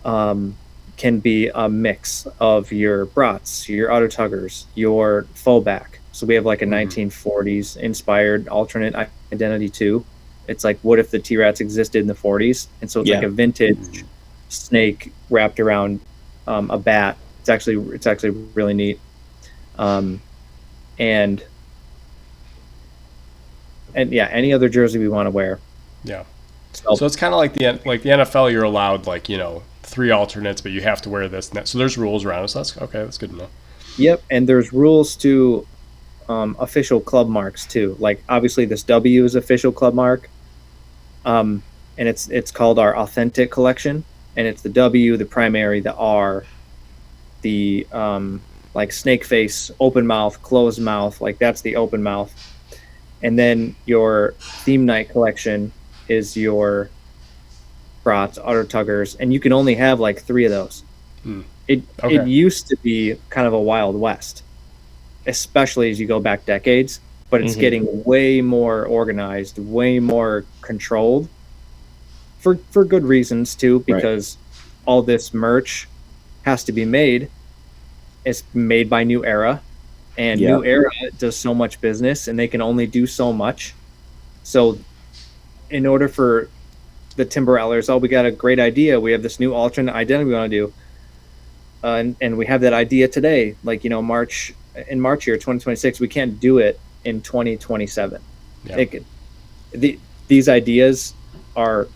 can be a mix of your brats, your Auto Tuggers, your faux back. So we have a 1940s inspired alternate identity too. It's what if the T-Rats existed in the 40s? And so it's a vintage snake wrapped around a bat. It's actually really neat. And yeah, any other jersey we want to wear. Yeah. So it's kind of like the NFL. You're allowed 3 alternates, but you have to wear this and that. So there's rules around it. So that's okay. That's good to know. Yep, and there's rules to official club marks too. Obviously this W is official club mark, and it's called our authentic collection. And it's the W, the primary, the R, the snake face, open mouth, closed mouth. That's the open mouth. And then your theme night collection is your brats, Auto Tuggers, and you can only have 3 of those. It used to be kind of a Wild West, especially as you go back decades, but it's getting way more organized, way more controlled. For good reasons too, because all this merch has to be made. It's made by New Era, and New Era does so much business, and they can only do so much. So, in order for the Timber Rattlers, we got a great idea. We have this new alternate identity we want to do, and we have that idea today. March here, 2026. We can't do it in 2027. Yeah. These ideas are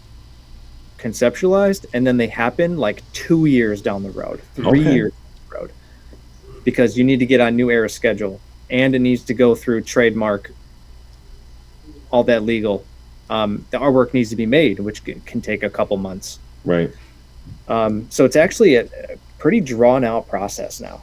conceptualized, and then they happen 2 years down the road, 3 years down the road, because you need to get on New Era schedule, and it needs to go through trademark, all that legal. The artwork needs to be made, which can take a couple months. Right. So it's actually a pretty drawn out process now.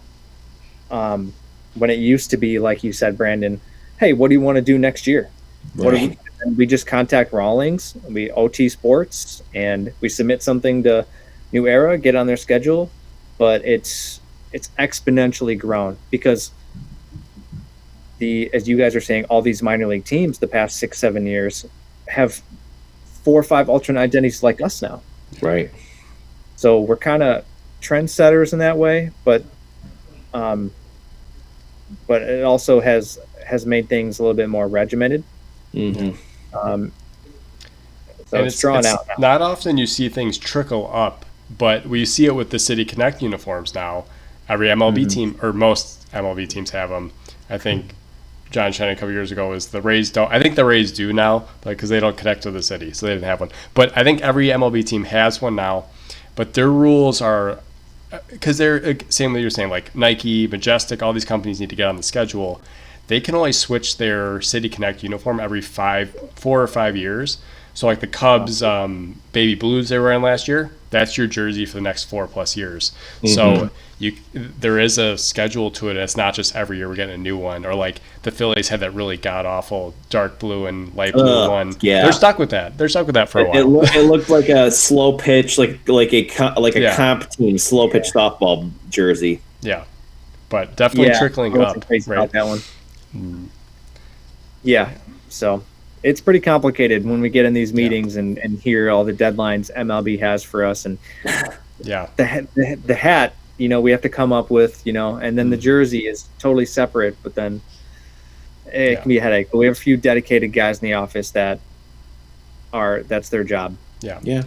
When it used to be, like you said, Brandon, hey, what do you want to do next year? Right. We just contact Rawlings, we OT Sports, and we submit something to New Era, get on their schedule. But it's exponentially grown because as you guys are saying, all these minor league teams the past 6-7 years have 4 or 5 alternate identities like us now. Right. So we're kind of trendsetters in that way, but it also has made things a little bit more regimented. Mm-hmm. So it's drawn out now. Not often you see things trickle up, but we see it with the City Connect uniforms now. Every MLB team, or most MLB teams, have them. I think John Shannon a couple years ago was the Rays don't. I think the Rays do now, because they don't connect to the city, so they didn't have one. But I think every MLB team has one now. But their rules are, because they're same way you're saying, like Nike, Majestic, all these companies need to get on the schedule. They can only switch their City Connect uniform every 4 or 5 years. So like the Cubs baby blues they were in last year, that's your jersey for the next 4+ years. So there is a schedule to it. It's not just every year we're getting a new one. Or like the Phillies had that really god awful dark blue and light blue one. Yeah, they're stuck with that. They're stuck with that for a while. It looked like a slow pitch, like a comp team slow pitch softball jersey. Yeah, but definitely trickling up. Crazy about that one. Yeah, so it's pretty complicated when we get in these meetings and hear all the deadlines MLB has for us, and the hat, we have to come up with, and then the jersey is totally separate, but then it can be a headache. But we have a few dedicated guys in the office that's their job. Yeah.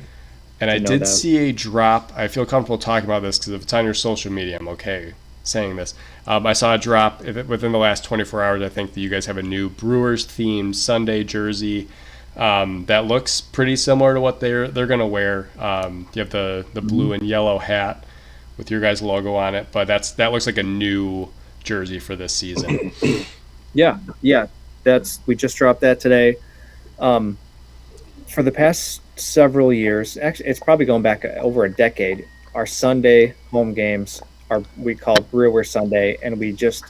And I did see a drop. I feel comfortable talking about this because if it's on your social media, I'm okay saying this. I saw a drop within the last 24 hours. I think that you guys have a new Brewers themed Sunday jersey that looks pretty similar to what they're going to wear. You have the blue and yellow hat with your guys' logo on it, but that looks like a new jersey for this season. Yeah. We just dropped that today. For the past several years, actually, it's probably going back over a decade. Our Sunday home games we call Brewer Sunday, and we just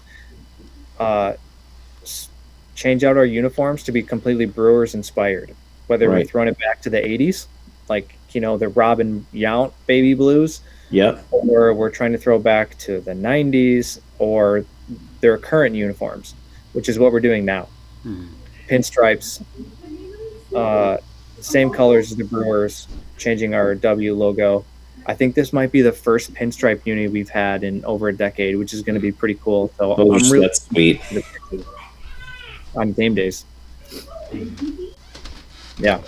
change out our uniforms to be completely Brewers inspired. Whether we're throwing it back to the 80s, like the Robin Yount baby blues, or we're trying to throw back to the 90s or their current uniforms, which is what we're doing now. Pinstripes, same colors as the Brewers, changing our W logo. I think this might be the first pinstripe uni we've had in over a decade, which is going to be pretty cool. So I'm really that's sweet on game days. Yeah.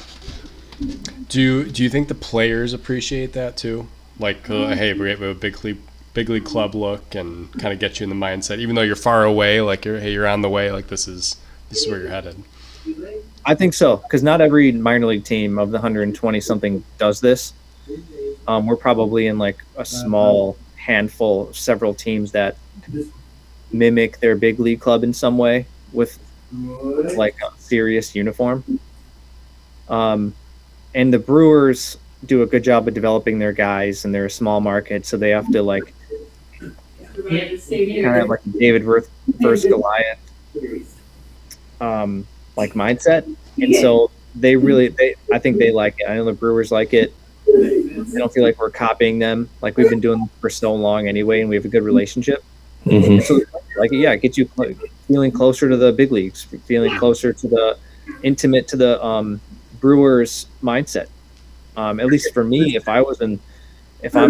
Do you think the players appreciate that too? Like, hey, we have a big league club look, and kind of get you in the mindset, even though you're far away. Like, you're on the way. Like, this is where you're headed. I think so, because not every minor league team of the 120 something does this. We're probably in like a small handful, several teams that mimic their big league club in some way with like a serious uniform. And the Brewers do a good job of developing their guys, and they're a small market, so they have to like kind of like David versus Goliath like mindset. And so I think they like it. I know the Brewers like it. I don't feel like we're copying them. Like, we've been doing this for so long anyway, and we have a good relationship. So, like, it gets you feeling closer to the big leagues, feeling closer to intimate to the Brewers mindset. At least for me, if I'm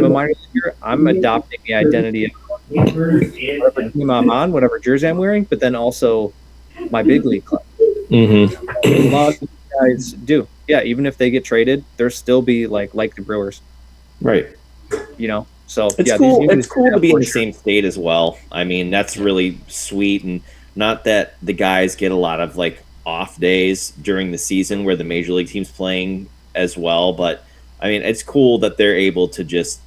a minor leaguer, I'm adopting the identity of whatever team I'm on, whatever jersey I'm wearing, but then also my big league club. A lot of guys do. Yeah, even if they get traded, they'll still be like the Brewers. Right. So it's cool. It's cool to be in the same state as well. I mean, that's really sweet, and not that the guys get a lot of like off days during the season where the major league team's playing as well. But I mean, it's cool that they're able to just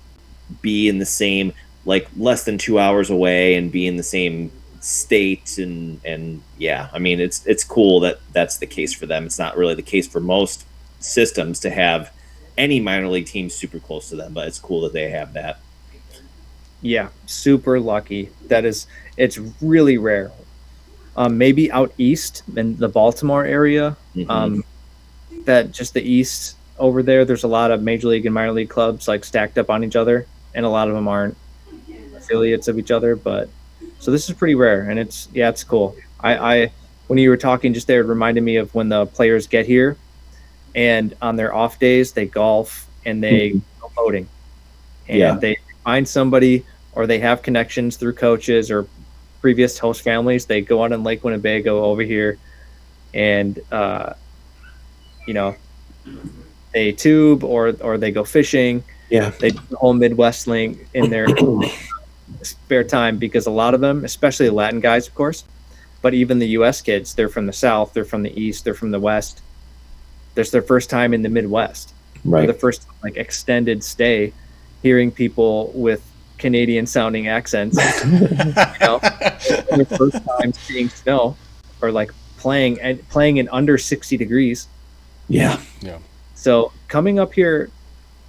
be in the same, like, less than 2 hours away and be in the same state, and yeah, I mean, it's cool that that's the case for them. It's not really the case for most systems to have any minor league team super close to them, but it's cool that they have that. Yeah, super lucky. It's really rare. Maybe out east in the Baltimore area, that just the east over there's a lot of major league and minor league clubs like stacked up on each other, and a lot of them aren't affiliates of each other, but so this is pretty rare, and it's cool. I when you were talking just there, it reminded me of when the players get here and on their off days they golf and they go boating, and they find somebody, or they have connections through coaches or previous host families. They go out in Lake Winnebago over here, and they tube or they go fishing. Yeah, they do the whole Midwest link in their spare time, because a lot of them, especially the Latin guys, of course, but even the U.S. kids, they're from the South, they're from the East, they're from the West. This is their first time in the Midwest, right? The first extended stay, hearing people with Canadian-sounding accents. Their first time seeing snow, or playing in under 60 degrees. Yeah. So coming up here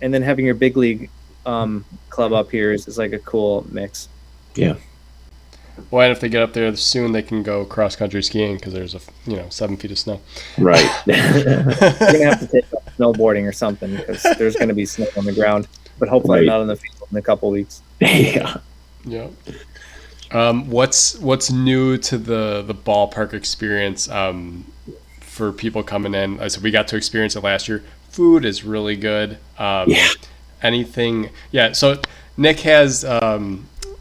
and then having your big league club up here is like a cool mix. Yeah. Well, and if they get up there soon, they can go cross country skiing because there's 7 feet of snow. Right. You're gonna have to take up snowboarding or something, because there's gonna be snow on the ground, but hopefully not on the field in a couple weeks. Yeah. Yeah. What's new to the ballpark experience for people coming in? So we got to experience it last year. Food is really good. Anything? Yeah. So Nick has I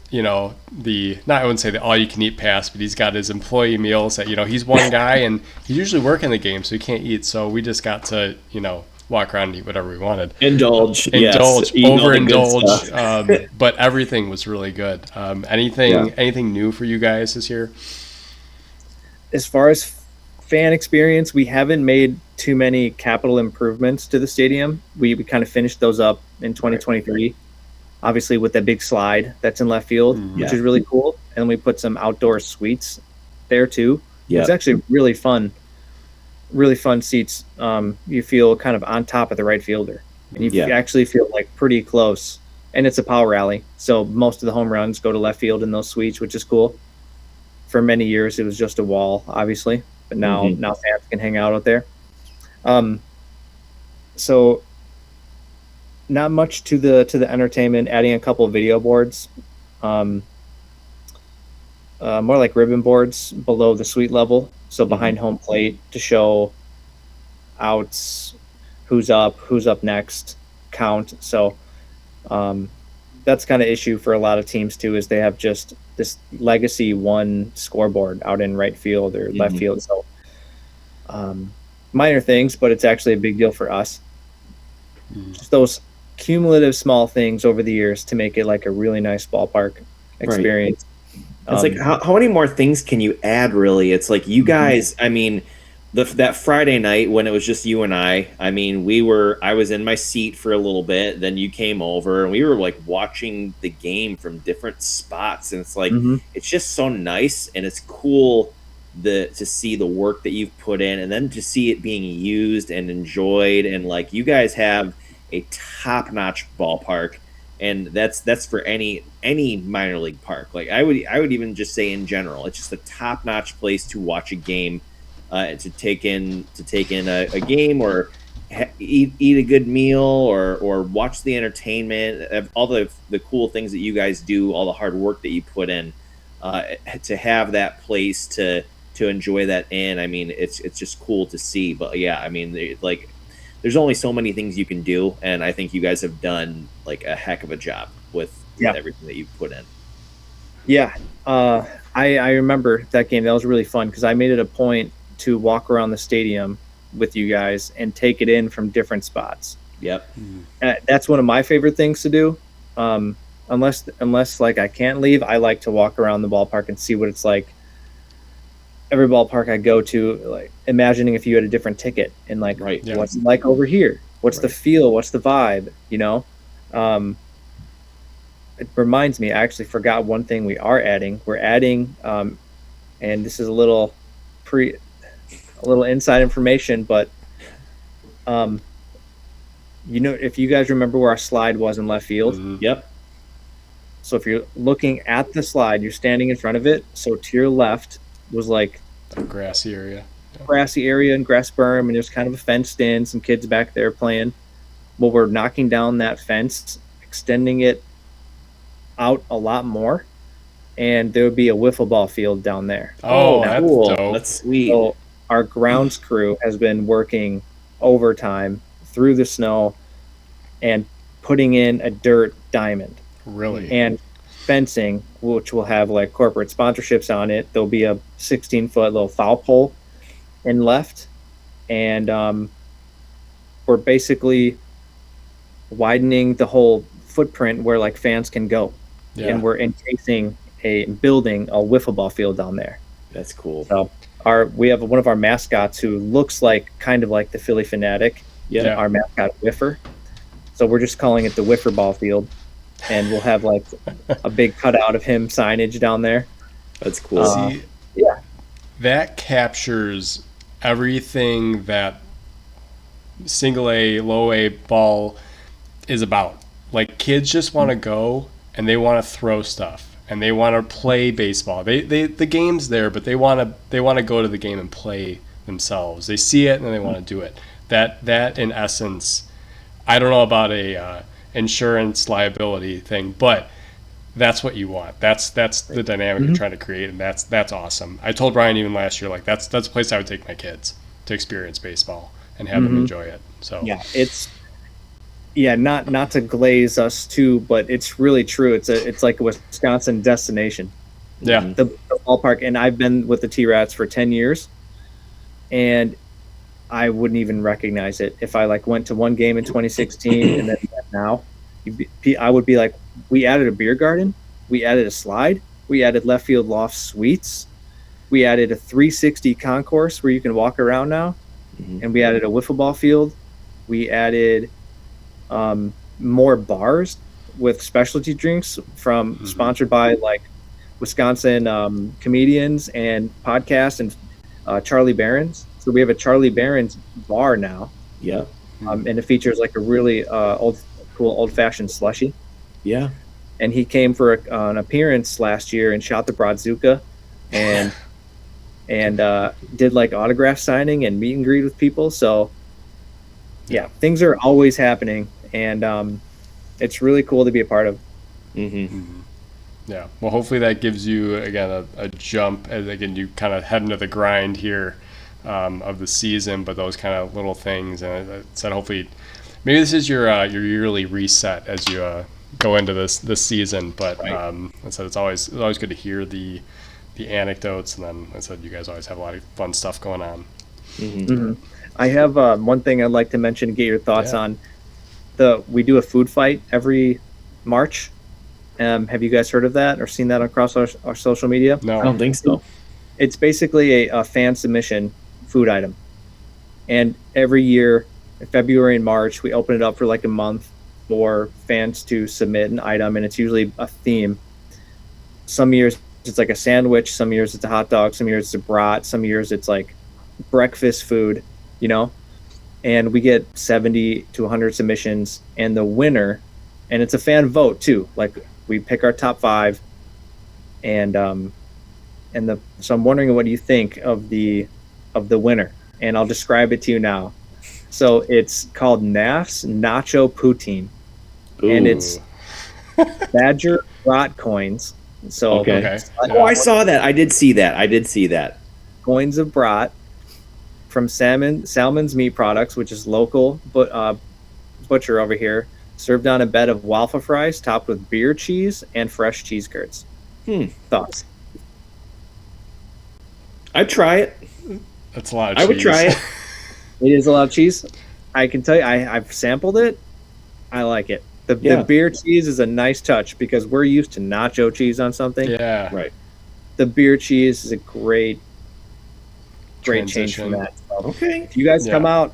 wouldn't say the all you can eat pass, but he's got his employee meals that he's one guy and he's usually working the game, so he can't eat. So we just got to walk around and eat whatever we wanted. Indulge, overindulge. But everything was really good. Anything new for you guys this year? As far as fan experience, we haven't made too many capital improvements to the stadium. We kind of finished those up in 2023, obviously with that big slide that's in left field, which is really cool. And we put some outdoor suites there too. It's actually really fun seats. You feel kind of on top of the right fielder, and you actually feel pretty close, and it's a power rally, so most of the home runs go to left field in those suites, which is cool. For many years it was just a wall, obviously, but now fans can hang out there. So not much to the entertainment, adding a couple of video boards, more like ribbon boards below the suite level, so behind home plate, to show outs, who's up next, count. So that's kind of issue for a lot of teams too, is they have just this legacy one scoreboard out in right field or left field. So minor things, but it's actually a big deal for us. Just those cumulative small things over the years to make it a really nice ballpark experience. Right. It's how many more things can you add, really? It's you guys, I mean, that Friday night when it was just you and I was in my seat for a little bit, then you came over and we were watching the game from different spots, and it's it's just so nice, and it's cool to see the work that you've put in, and then to see it being used and enjoyed, and you guys have a top-notch ballpark. And that's for any minor league park. I would even just say in general, it's just a top-notch place to watch a game, to take in a game, or eat a good meal, or watch the entertainment, all the cool things that you guys do, all the hard work that you put in, to have that place to enjoy that in. I mean, it's just cool to see. But yeah, I mean, there's only so many things you can do, and I think you guys have done a heck of a job with everything that you've put in. Yeah, I remember that game. That was really fun, because I made it a point to walk around the stadium with you guys and take it in from different spots. Yep. That's one of my favorite things to do. Unless I can't leave, I like to walk around the ballpark and see what it's like. Every ballpark I go to, imagining if you had a different ticket, and what's it like over here? What's the feel? What's the vibe? It reminds me, I actually forgot one thing we are adding. We're adding, and this is a little inside information, but if you guys remember where our slide was in left field. Yep. So if you're looking at the slide, you're standing in front of it. So to your left was a grassy area. And grass berm, and there's kind of a fenced in, some kids back there playing. Well, we're knocking down that fence, extending it out a lot more, and there would be a wiffle ball field down there. Oh, that's cool. dope. That's sweet. So our grounds crew has been working overtime through the snow and putting in a dirt diamond. Really? And fencing, which will have like corporate sponsorships on it. There'll be a 16-foot little foul pole in left. And we're basically widening the whole footprint where like fans can go. Yeah. And we're building a wiffle ball field down there. That's cool. So we have one of our mascots who looks kind of like the Philly Fanatic. Yeah. Our mascot Whiffer. So we're just calling it the Whiffer Ball Field, and we'll have like a big cutout of him signage down there. That's cool. See, yeah, that captures everything that single A, low A ball is about. Like, kids just want to go and they want to throw stuff and they want to play baseball. The game's there, but they want to go to the game and play themselves. They see it and they want to do it. That in essence, I don't know about a insurance liability thing, but that's what you want. That's the dynamic you're trying to create, and that's awesome. I told Brian even last year, like that's a place I would take my kids to experience baseball and have them enjoy it. So not to glaze us too, but it's really true. It's like a Wisconsin destination. Yeah, the ballpark, and I've been with the T-Rats for 10 years, and I wouldn't even recognize it if I like went to one game in 2016 and then now. I would be like, we added a beer garden, we added a slide, we added left field loft suites, we added a 360 concourse where you can walk around now, and we added a wiffle ball field. We added more bars with specialty drinks from sponsored by like Wisconsin comedians and podcasts and Charlie Barron's. So we have a Charlie Barron's bar now. Yeah. And it features like a really cool old-fashioned slushie. Yeah. And he came for an appearance last year and shot the Brodzuka and did like autograph signing and meet and greet with people. So yeah, things are always happening, and it's really cool to be a part of. Yeah. Well, hopefully that gives you again a jump as again you kind of head into the grind here of the season, but those kind of little things, and I said hopefully maybe this is your yearly reset as you go into this season. But I said it's always good to hear the anecdotes, and then I said you guys always have a lot of fun stuff going on. I have one thing I'd like to mention, get your thoughts on. We do a food fight every March. Have you guys heard of that or seen that across our social media? No, I don't think so. It's basically a fan submission food item. And every year, in February and March, we open it up for like a month for fans to submit an item, and it's usually a theme. Some years it's like a sandwich, some years it's a hot dog, some years it's a brat, some years it's like breakfast food, and we get 70 to 100 submissions, and the winner, and it's a fan vote too, like we pick our top 5, so I'm wondering what you think of the winner, and I'll describe it to you now. So it's called NAF's Nacho Poutine. Ooh. And it's Badger Brat coins. So Okay. Oh, I saw that. I did see that. Coins of Brat from Salmon's Meat Products, which is local butcher over here, served on a bed of waffle fries topped with beer cheese and fresh cheese curds. Thoughts? I'd try it. That's a lot of cheese. I would try it. It is a lot of cheese. I can tell you, I've sampled it. I like it. The beer cheese is a nice touch because we're used to nacho cheese on something. Yeah. Right. The beer cheese is a great change Transition. from that. So Okay. if you guys come out,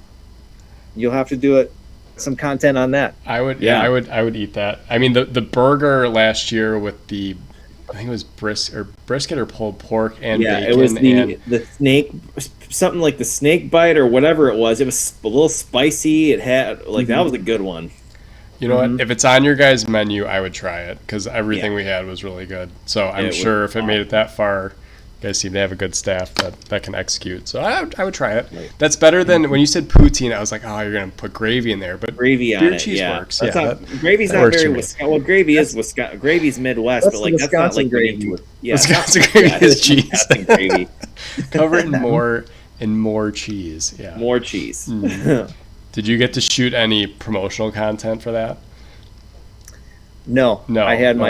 you'll have to do some content on that. I would eat that. I mean, the burger last year with I think it was brisket or pulled pork and bacon. It was the snake, something like the snake bite or whatever it was. It was a little spicy. It had that was a good one. You know what? If it's on your guys' menu, I would try it because everything we had was really good. So I'm sure if it made it that far, you guys seem to have a good staff that can execute. So I would try it. Right. That's better than when you said poutine. I was like, oh, you're gonna put gravy in there, but gravy on beer it. cheese works. Gravy's not very Wisconsin. Well, gravy is Wisconsin. Gravy's Midwest, but like that's not like gravy. Yeah, Wisconsin gravy is cheese. Wisconsin gravy. Cover it more And more cheese. Yeah. More cheese. Did you get to shoot any promotional content for that? No. No. I had no,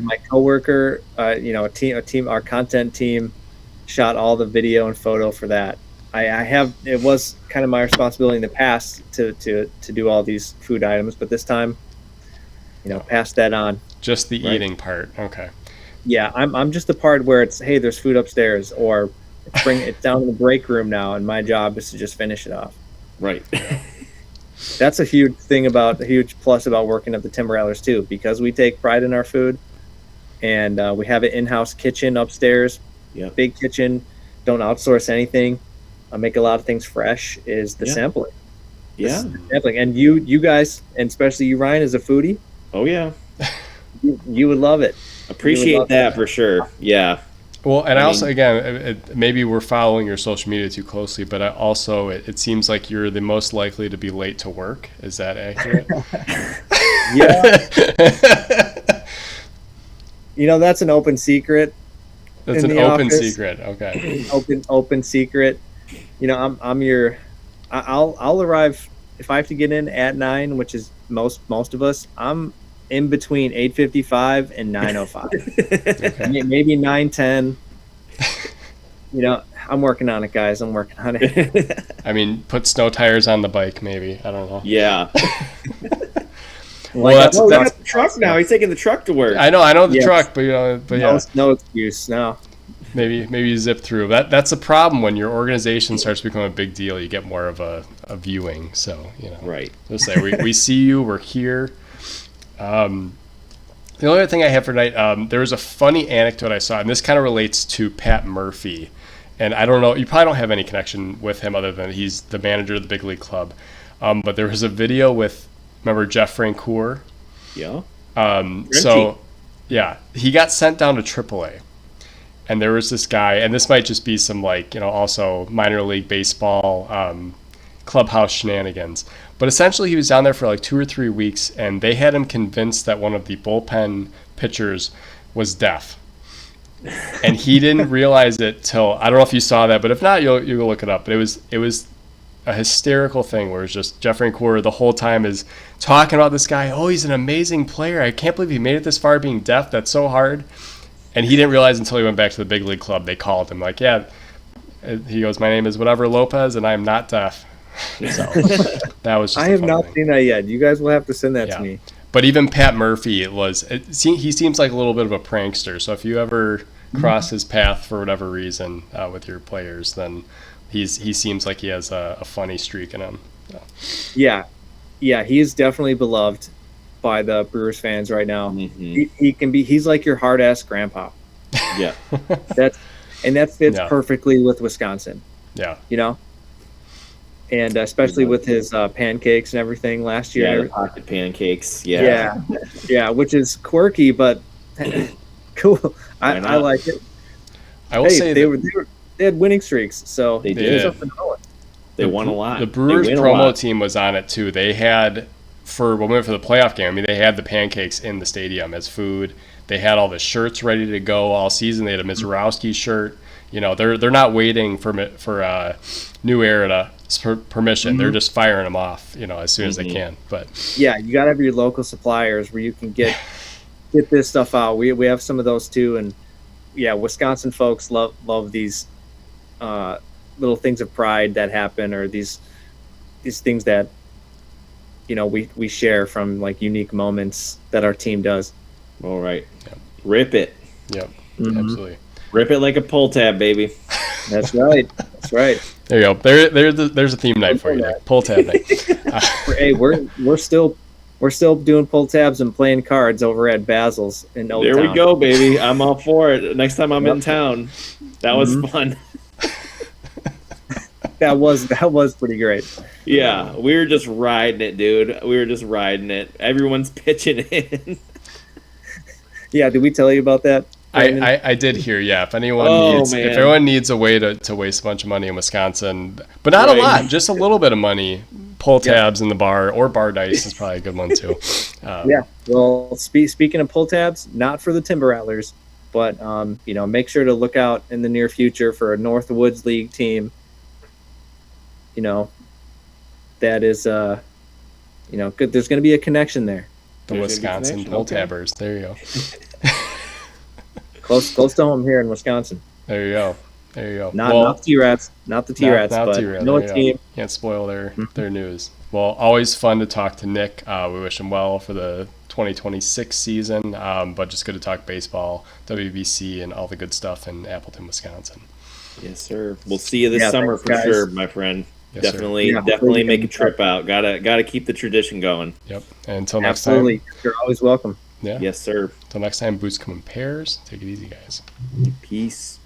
my coworker, a team, our content team, shot all the video and photo for that. It was kind of my responsibility in the past to do all these food items, but this time, pass that on. Just the eating part. Okay. Yeah, I'm just the part where it's, hey, there's food upstairs, or bring it down in the break room now, and my job is to just finish it off. Right. That's a huge plus about working at the Timber Rattlers too, because we take pride in our food, and we have an in-house kitchen upstairs. Yeah. Big kitchen. Don't outsource anything. I make a lot of things fresh. Is the sampling. Yeah. Sampling, and you guys, and especially you, Ryan, as a foodie. Oh yeah. You would love it. Appreciate that for sure. Yeah. Well, and I also, again, maybe we're following your social media too closely, but it seems like you're the most likely to be late to work. Is that accurate? Yeah. That's an open secret. That's an open secret. Okay. Open secret. I'll arrive if I have to get in at 9, which is most of us. I'm in between 8:55 and 9:05. Okay. Maybe 9:10. I'm working on it, guys. I'm working on it. I mean, put snow tires on the bike, maybe. I don't know. Yeah. Well, that's the truck now. He's taking the truck to work. I know the truck, but yeah. No excuse. No. Maybe you zip through. That's a problem when your organization starts to become a big deal. You get more of a viewing. So Right. Let's say we see you. We're here. The only other thing I have for tonight, there was a funny anecdote I saw, and this kind of relates to Pat Murphy. And I don't know, you probably don't have any connection with him other than he's the manager of the big league club. But there was a video with, remember Jeff Francoeur? Yeah. He got sent down to AAA. And there was this guy, and this might just be some also minor league baseball clubhouse shenanigans. But essentially he was down there for like 2 or 3 weeks, and they had him convinced that one of the bullpen pitchers was deaf. And he didn't realize it till, I don't know if you saw that, but if not, you'll go look it up. But it was a hysterical thing where it's just Jeff Francoeur the whole time is talking about this guy. Oh, he's an amazing player. I can't believe he made it this far being deaf. That's so hard. And he didn't realize until he went back to the big league club. They called him like, yeah. He goes, my name is whatever Lopez, and I'm not deaf. So that was just I have not seen that yet. You guys will have to send that to me. But even Pat Murphy, he seems like a little bit of a prankster. So if you ever cross his path for whatever reason with your players, then he seems like he has a funny streak in him. So. Yeah, he is definitely beloved by the Brewers fans right now. Mm-hmm. He's like your hard ass grandpa. Yeah, that fits perfectly with Wisconsin. Yeah, and especially with his pancakes and everything last year. Yeah, the pocket pancakes. Yeah, which is quirky but cool. I like it. I will say they had winning streaks, so they did. They won a lot. The Brewers promo team was on it too. They had when we went for the playoff game. I mean, they had the pancakes in the stadium as food. They had all the shirts ready to go all season. They had a Mizorowski shirt. They're not waiting for New Era permission. Mm-hmm. They're just firing them off, as soon as they can. But yeah, you gotta have your local suppliers where you can get this stuff out. We have some of those too, and Wisconsin folks love these little things of pride that happen, or these things that we share from like unique moments that our team does. All right, rip it. Yep, absolutely. Rip it like a pull tab, baby. That's right. There you go. There's a theme night for you, Nick. Pull tab night. Hey, we're still doing pull tabs and playing cards over at Basil's in Old Town. There we go, baby. I'm all for it. Next time I'm in town. That was fun. That was pretty great. Yeah, we were just riding it, dude. We were just riding it. Everyone's pitching in. Yeah, did we tell you about that? I did hear, if anyone needs a way to waste a bunch of money in Wisconsin, but not a lot, just a little bit of money, pull tabs in the bar, or bar dice is probably a good one too. Well, speaking of pull tabs, not for the Timber Rattlers, but make sure to look out in the near future for a North Woods League team that is, good. There's going to be a connection there. The Wisconsin pull tabbers. There you go. Close to home here in Wisconsin. There you go. Not the T-Rats, but T-Rats. no team. Can't spoil their news. Well, always fun to talk to Nick. We wish him well for the 2026 season, but just good to talk baseball, WBC, and all the good stuff in Appleton, Wisconsin. Yes, sir. We'll see you this summer for sure, my friend. Yes, definitely make a trip out. Gotta keep the tradition going. Yep. And until next time. Absolutely. You're always welcome. Yeah. Yes, sir. Until next time, boots come in pairs. Take it easy, guys. Peace.